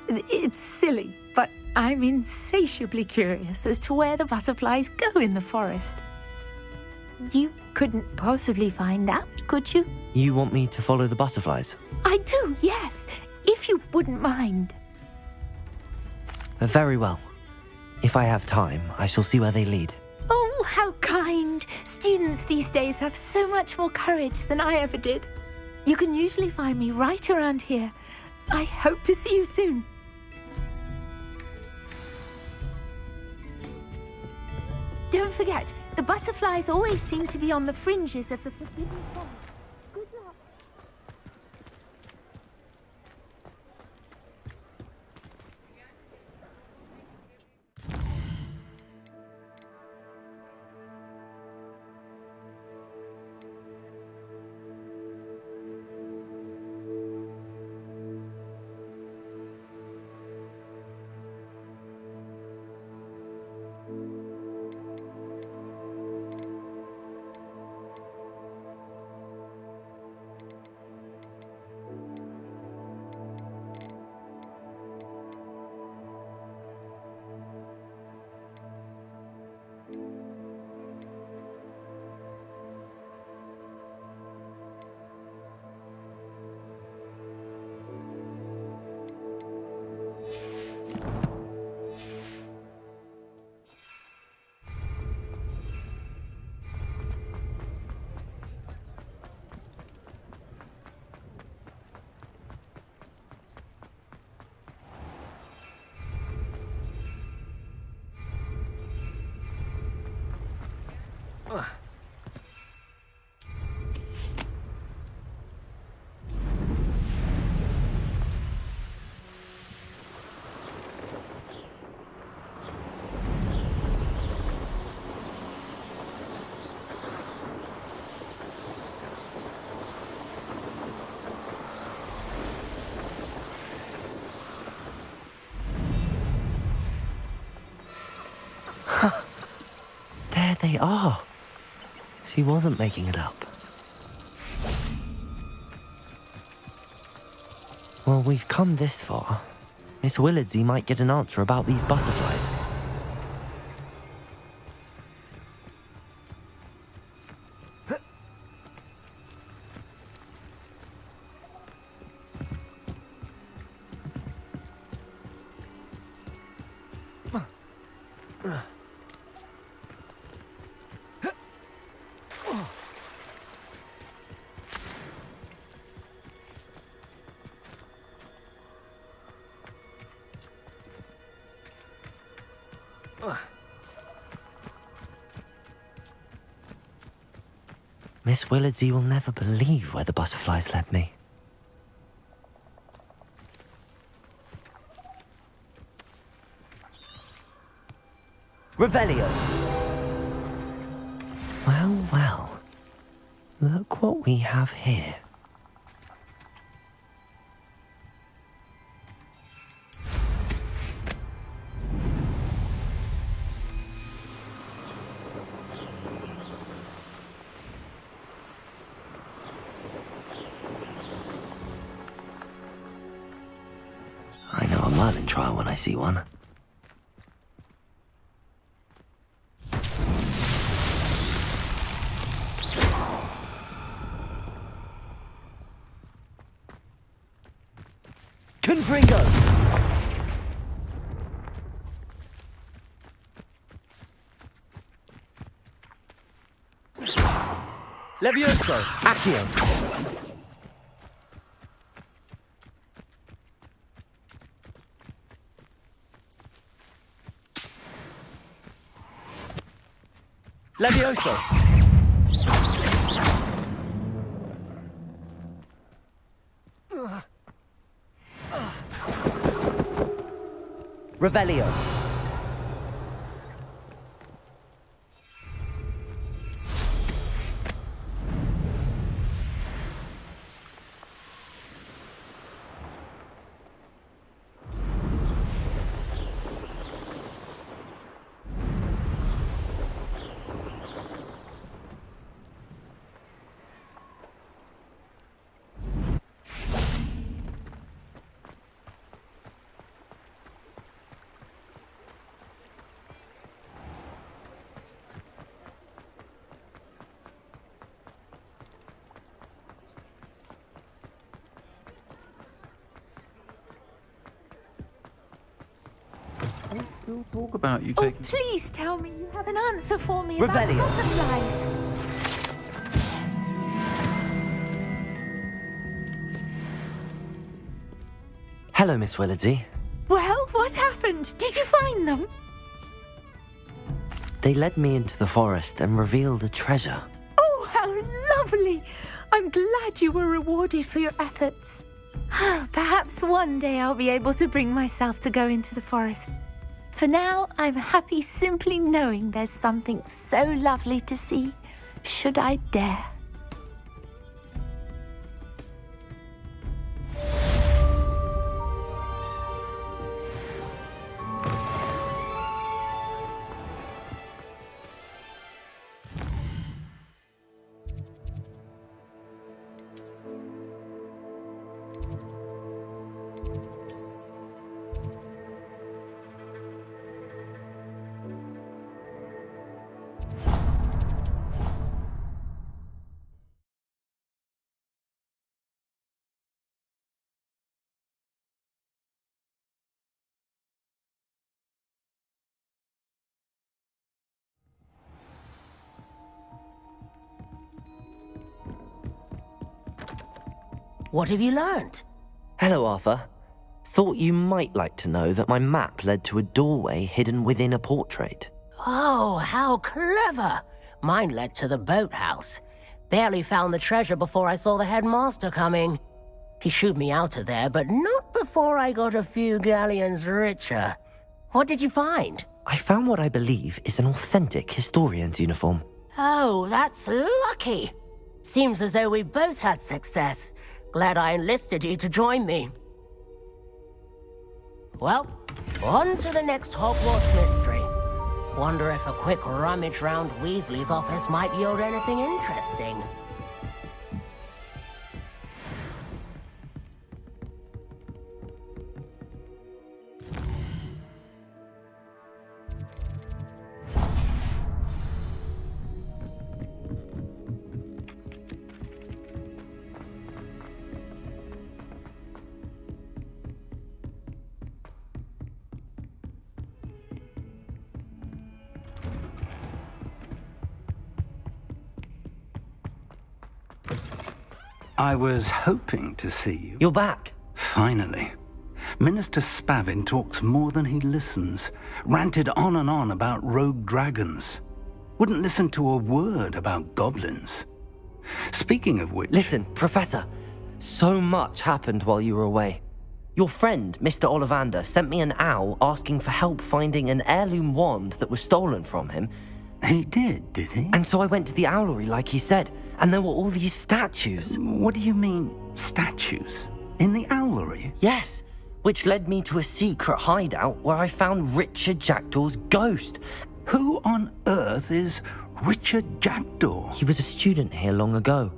[SPEAKER 18] It's silly, but I'm insatiably curious as to where the butterflies go in the forest. You couldn't possibly find out, could you?
[SPEAKER 2] You want me to follow the butterflies?
[SPEAKER 18] I do, yes, if you wouldn't mind.
[SPEAKER 2] Very well. If I have time, I shall see where they lead.
[SPEAKER 18] Oh, how kind! Students these days have so much more courage than I ever did. You can usually find me right around here. I hope to see you soon. Don't forget, the butterflies always seem to be on the fringes of the forbidden forest. Good luck.
[SPEAKER 2] There they are. She wasn't making it up. Well, we've come this far. Miss Willardsey might get an answer about these butterflies. Miss Willardsey will never believe where the butterflies led me. Revelio! Well, well. Look what we have here.
[SPEAKER 1] Merlin trial when I see one.
[SPEAKER 2] Confringo! Levioso! Accio! Levioso! Revelio!
[SPEAKER 21] Still talk about you
[SPEAKER 18] Oh,
[SPEAKER 21] taking...
[SPEAKER 18] please tell me you have an answer for me about
[SPEAKER 2] Revelio.
[SPEAKER 18] butterflies.
[SPEAKER 1] Hello, Miss Willardsey.
[SPEAKER 18] Well, what happened? Did you find them?
[SPEAKER 1] They led me into the forest and revealed a treasure.
[SPEAKER 18] Oh, how lovely! I'm glad you were rewarded for your efforts. Perhaps one day I'll be able to bring myself to go into the forest. For now, I'm happy simply knowing there's something so lovely to see, should I dare.
[SPEAKER 10] What have you learned?
[SPEAKER 1] Hello, Arthur. Thought you might like to know that my map led to a doorway hidden within a portrait.
[SPEAKER 10] Oh, how clever! Mine led to the boathouse. Barely found the treasure before I saw the headmaster coming. He shooed me out of there, but not before I got a few galleons richer. What did you find?
[SPEAKER 1] I found what I believe is an authentic historian's uniform.
[SPEAKER 10] Oh, that's lucky. Seems as though we both had success. Glad I enlisted you to join me. Well, on to the next Hogwarts mystery. Wonder if a quick rummage round Weasley's office might yield anything interesting.
[SPEAKER 22] I was hoping to see you.
[SPEAKER 1] You're back.
[SPEAKER 22] Finally. Minister Spavin talks more than he listens. Ranted on and on about rogue dragons. Wouldn't listen to a word about goblins. Speaking of which...
[SPEAKER 1] Listen, Professor. So much happened while you were away. Your friend, Mr. Ollivander, sent me an owl asking for help finding an heirloom wand that was stolen from him.
[SPEAKER 22] He did he?
[SPEAKER 1] And so I went to the owlery like he said, and there were all these statues.
[SPEAKER 22] What do you mean, statues? In the owlery?
[SPEAKER 1] Yes, which led me to a secret hideout where I found Richard Jackdaw's ghost.
[SPEAKER 22] Who on earth is Richard Jackdaw?
[SPEAKER 1] He was a student here long ago.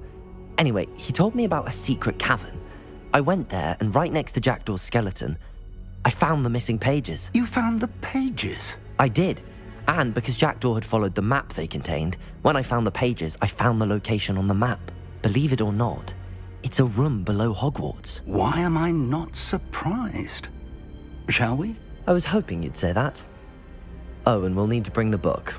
[SPEAKER 1] Anyway, he told me about a secret cavern. I went there, and right next to Jackdaw's skeleton,
[SPEAKER 2] I found the missing pages.
[SPEAKER 22] You found the pages?
[SPEAKER 2] I did. And because Jackdaw had followed the map they contained, when I found the pages, I found the location on the map. Believe it or not, it's a room below Hogwarts.
[SPEAKER 22] Why am I not surprised? Shall we?
[SPEAKER 2] I was hoping you'd say that. Oh, and we'll need to bring the book.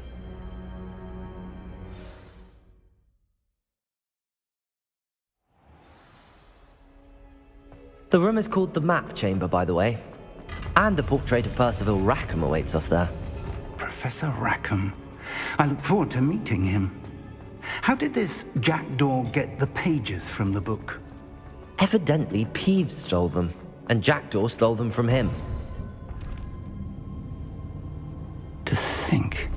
[SPEAKER 2] The room is called the Map Chamber, by the way. And a portrait of Percival Rackham awaits us there.
[SPEAKER 22] Professor Rackham. I look forward to meeting him. How did this Jackdaw get the pages from the book?
[SPEAKER 2] Evidently, Peeves stole them, and Jackdaw stole them from him.
[SPEAKER 22] To think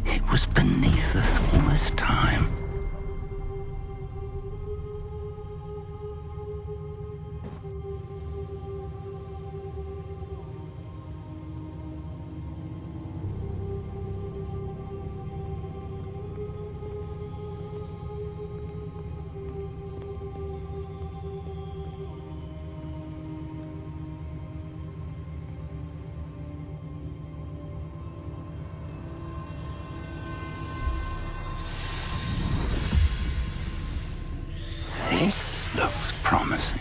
[SPEAKER 22] it was beneath us all this time. This looks promising.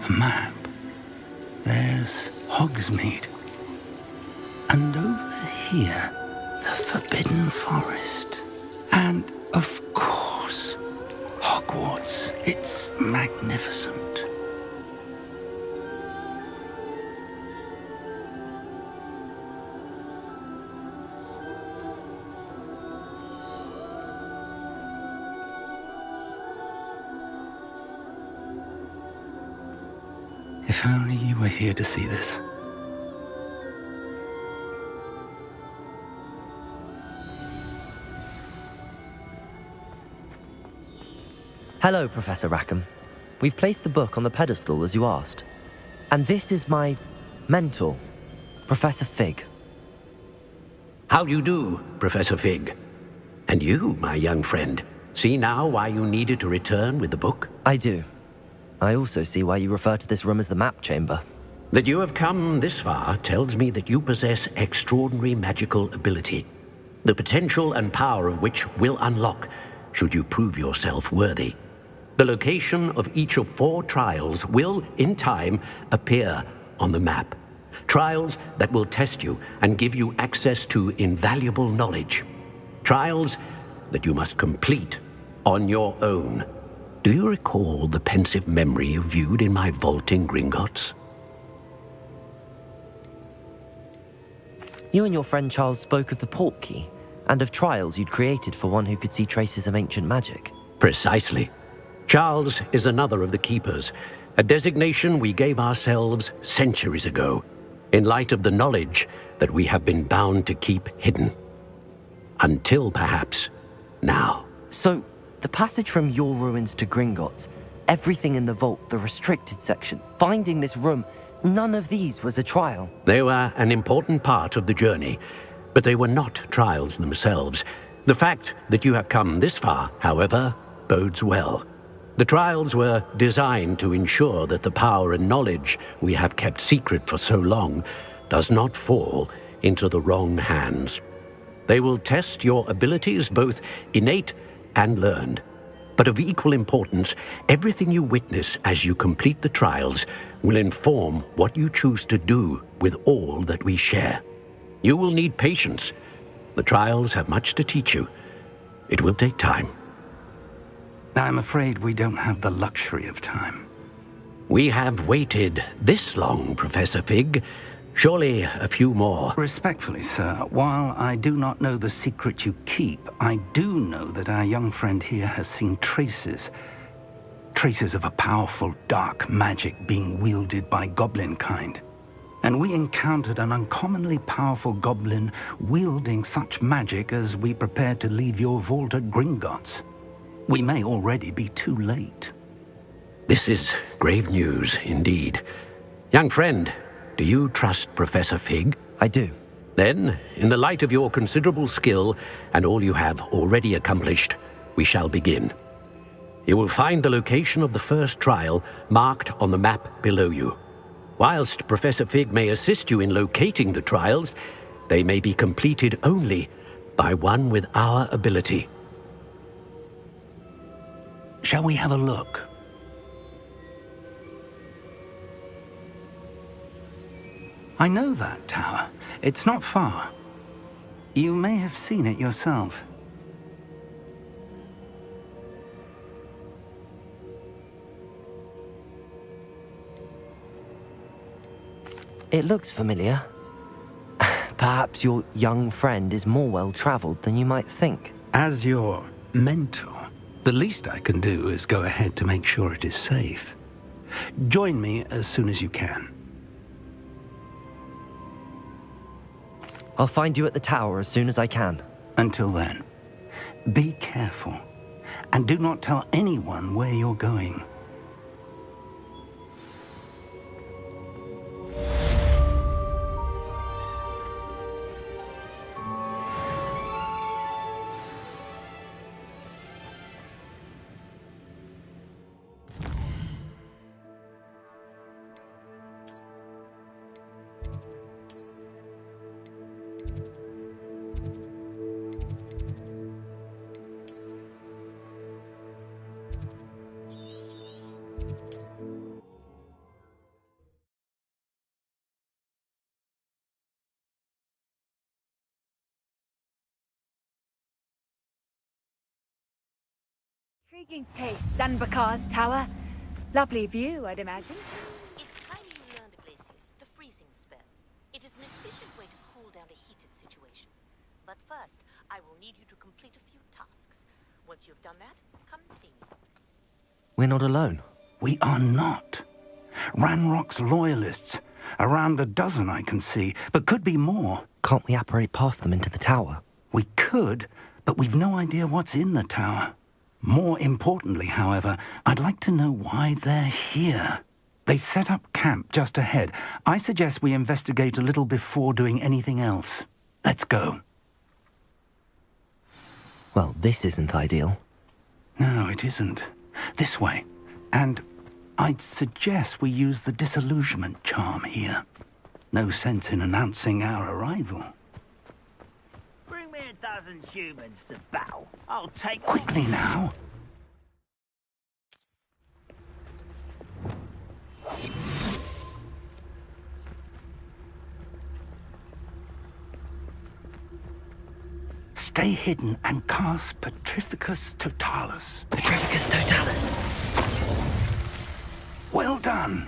[SPEAKER 22] Map. There's Hogsmeade. And over here, the Forbidden Forest. And, of course, Hogwarts. It's magnificent. If only you were here to see this.
[SPEAKER 2] Hello, Professor Rackham. We've placed the book on the pedestal as you asked. And this is my mentor, Professor Fig.
[SPEAKER 4] How do you do, Professor Fig? And you, my young friend, see now why you needed to return with the book?
[SPEAKER 2] I do. I also see why you refer to this room as the Map Chamber.
[SPEAKER 4] That you have come this far tells me that you possess extraordinary magical ability, the potential and power of which will unlock should you prove yourself worthy. The location of each of 4 trials will, in time, appear on the map. Trials that will test you and give you access to invaluable knowledge. Trials that you must complete on your own. Do you recall the pensive memory you viewed in my vault in Gringotts?
[SPEAKER 2] You and your friend Charles spoke of the Portkey, and of trials you'd created for one who could see traces of ancient magic.
[SPEAKER 4] Precisely. Charles is another of the Keepers, a designation we gave ourselves centuries ago, in light of the knowledge that we have been bound to keep hidden. Until, perhaps, now.
[SPEAKER 2] So, the passage from your ruins to Gringotts, everything in the vault, the restricted section, finding this room, none of these was a trial.
[SPEAKER 4] They were an important part of the journey, but they were not trials themselves. The fact that you have come this far, however, bodes well. The trials were designed to ensure that the power and knowledge we have kept secret for so long does not fall into the wrong hands. They will test your abilities, both innate and learned. But of equal importance, everything you witness as you complete the trials will inform what you choose to do with all that we share. You will need patience. The trials have much to teach you. It will take time.
[SPEAKER 22] I'm afraid we don't have the luxury of time.
[SPEAKER 4] We have waited this long, Professor Fig. Surely a few more.
[SPEAKER 22] Respectfully, sir, while I do not know the secret you keep, I do know that our young friend here has seen traces traces of a powerful dark magic being wielded by goblin kind. And we encountered an uncommonly powerful goblin wielding such magic as we prepared to leave your vault at Gringotts. We may already be too late.
[SPEAKER 4] This is grave news indeed. Young friend, do you trust Professor Fig?
[SPEAKER 1] I do.
[SPEAKER 4] Then, in the light of your considerable skill and all you have already accomplished, we shall begin. You will find the location of the first trial marked on the map below you. Whilst Professor Fig may assist you in locating the trials, they may be completed only by one with our ability.
[SPEAKER 22] Shall we have a look? I know that tower. It's not far. You may have seen it yourself.
[SPEAKER 1] It looks familiar. Perhaps your young friend is more well-traveled than you might think.
[SPEAKER 22] As your mentor, the least I can do is go ahead to make sure it is safe. Join me as soon as you can.
[SPEAKER 1] I'll find you at the tower as soon as I can.
[SPEAKER 22] Until then, be careful, and do not tell anyone where you're going.
[SPEAKER 5] Intriguing place, Sanbakar's tower. Lovely view, I'd imagine.
[SPEAKER 6] It's time you learned, Glacius, the freezing spell. It is an efficient way to cool down a heated situation. But first, I will need you to complete a few tasks. Once you've done that, come and see me.
[SPEAKER 1] We're not alone.
[SPEAKER 22] We are not. Ranrock's loyalists. Around a dozen I can see, but could be more.
[SPEAKER 1] Can't we apparate past them into the tower?
[SPEAKER 22] We could, but we've no idea what's in the tower. More importantly, however, I'd like to know why they're here. They've set up camp just ahead. I suggest we investigate a little before doing anything else. Let's go.
[SPEAKER 1] Well, this isn't ideal.
[SPEAKER 22] No, it isn't. This way. And I'd suggest we use the disillusionment charm here. No sense in announcing our arrival.
[SPEAKER 3] Bring me a dozen humans to battle. I'll take...
[SPEAKER 22] Quickly now. Stay hidden and cast Petrificus Totalis.
[SPEAKER 1] Petrificus Totalis.
[SPEAKER 22] Well done.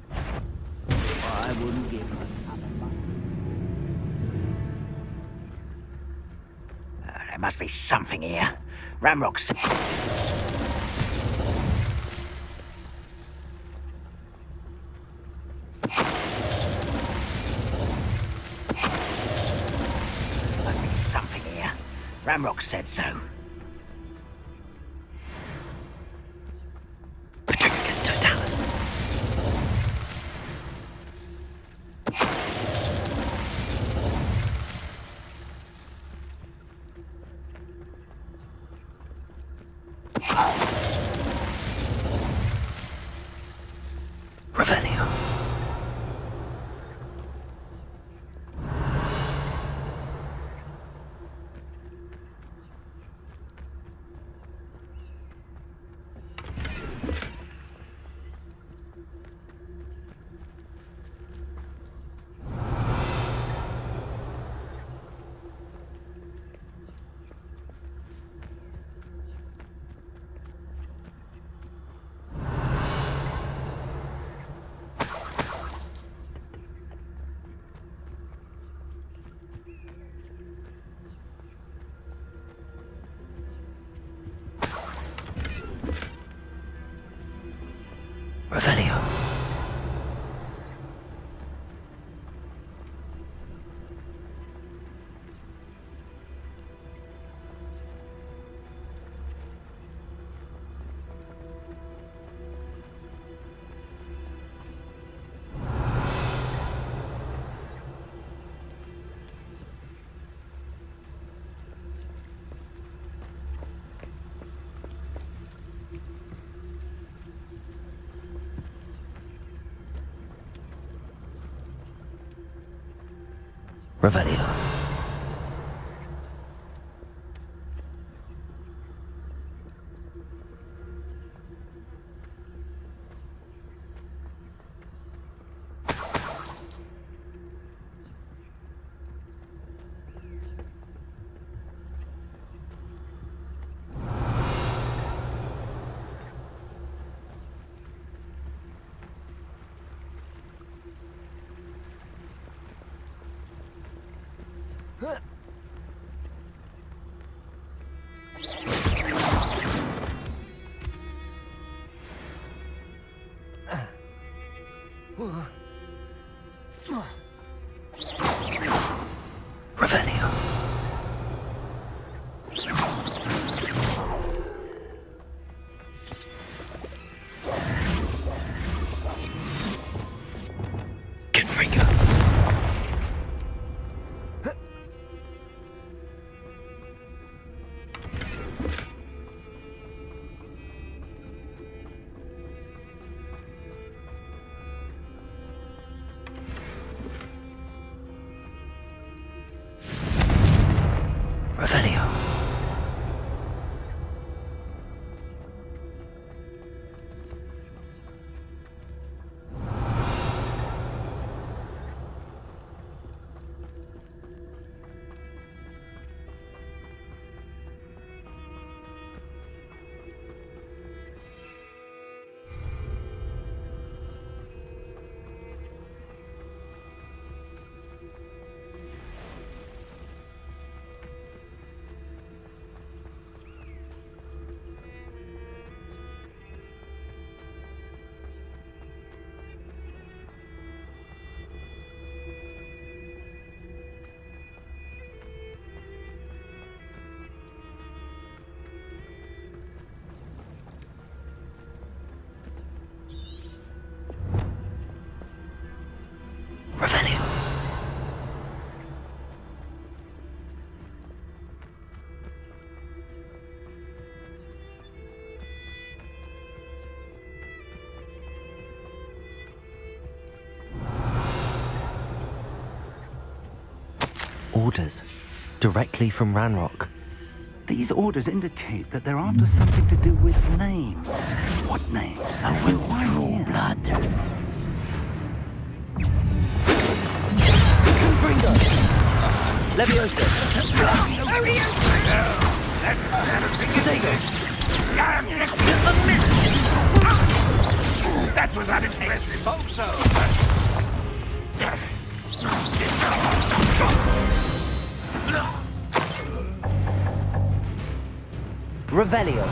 [SPEAKER 3] I wouldn't give them
[SPEAKER 7] There must be something here. Ramrock's... Must be something here. Ramrock said so.
[SPEAKER 1] Petrificus Totalis. Revelio.
[SPEAKER 2] Revelio. Revelio. Revelio. Confringo. Revelio. Revelio. Orders. Directly from Ranrock.
[SPEAKER 22] These orders indicate that they're after something to do with names. What names?
[SPEAKER 7] I will draw blood.
[SPEAKER 2] Confringo. Leviosa.
[SPEAKER 15] That was unimpressive. Hope so.
[SPEAKER 2] Revelio.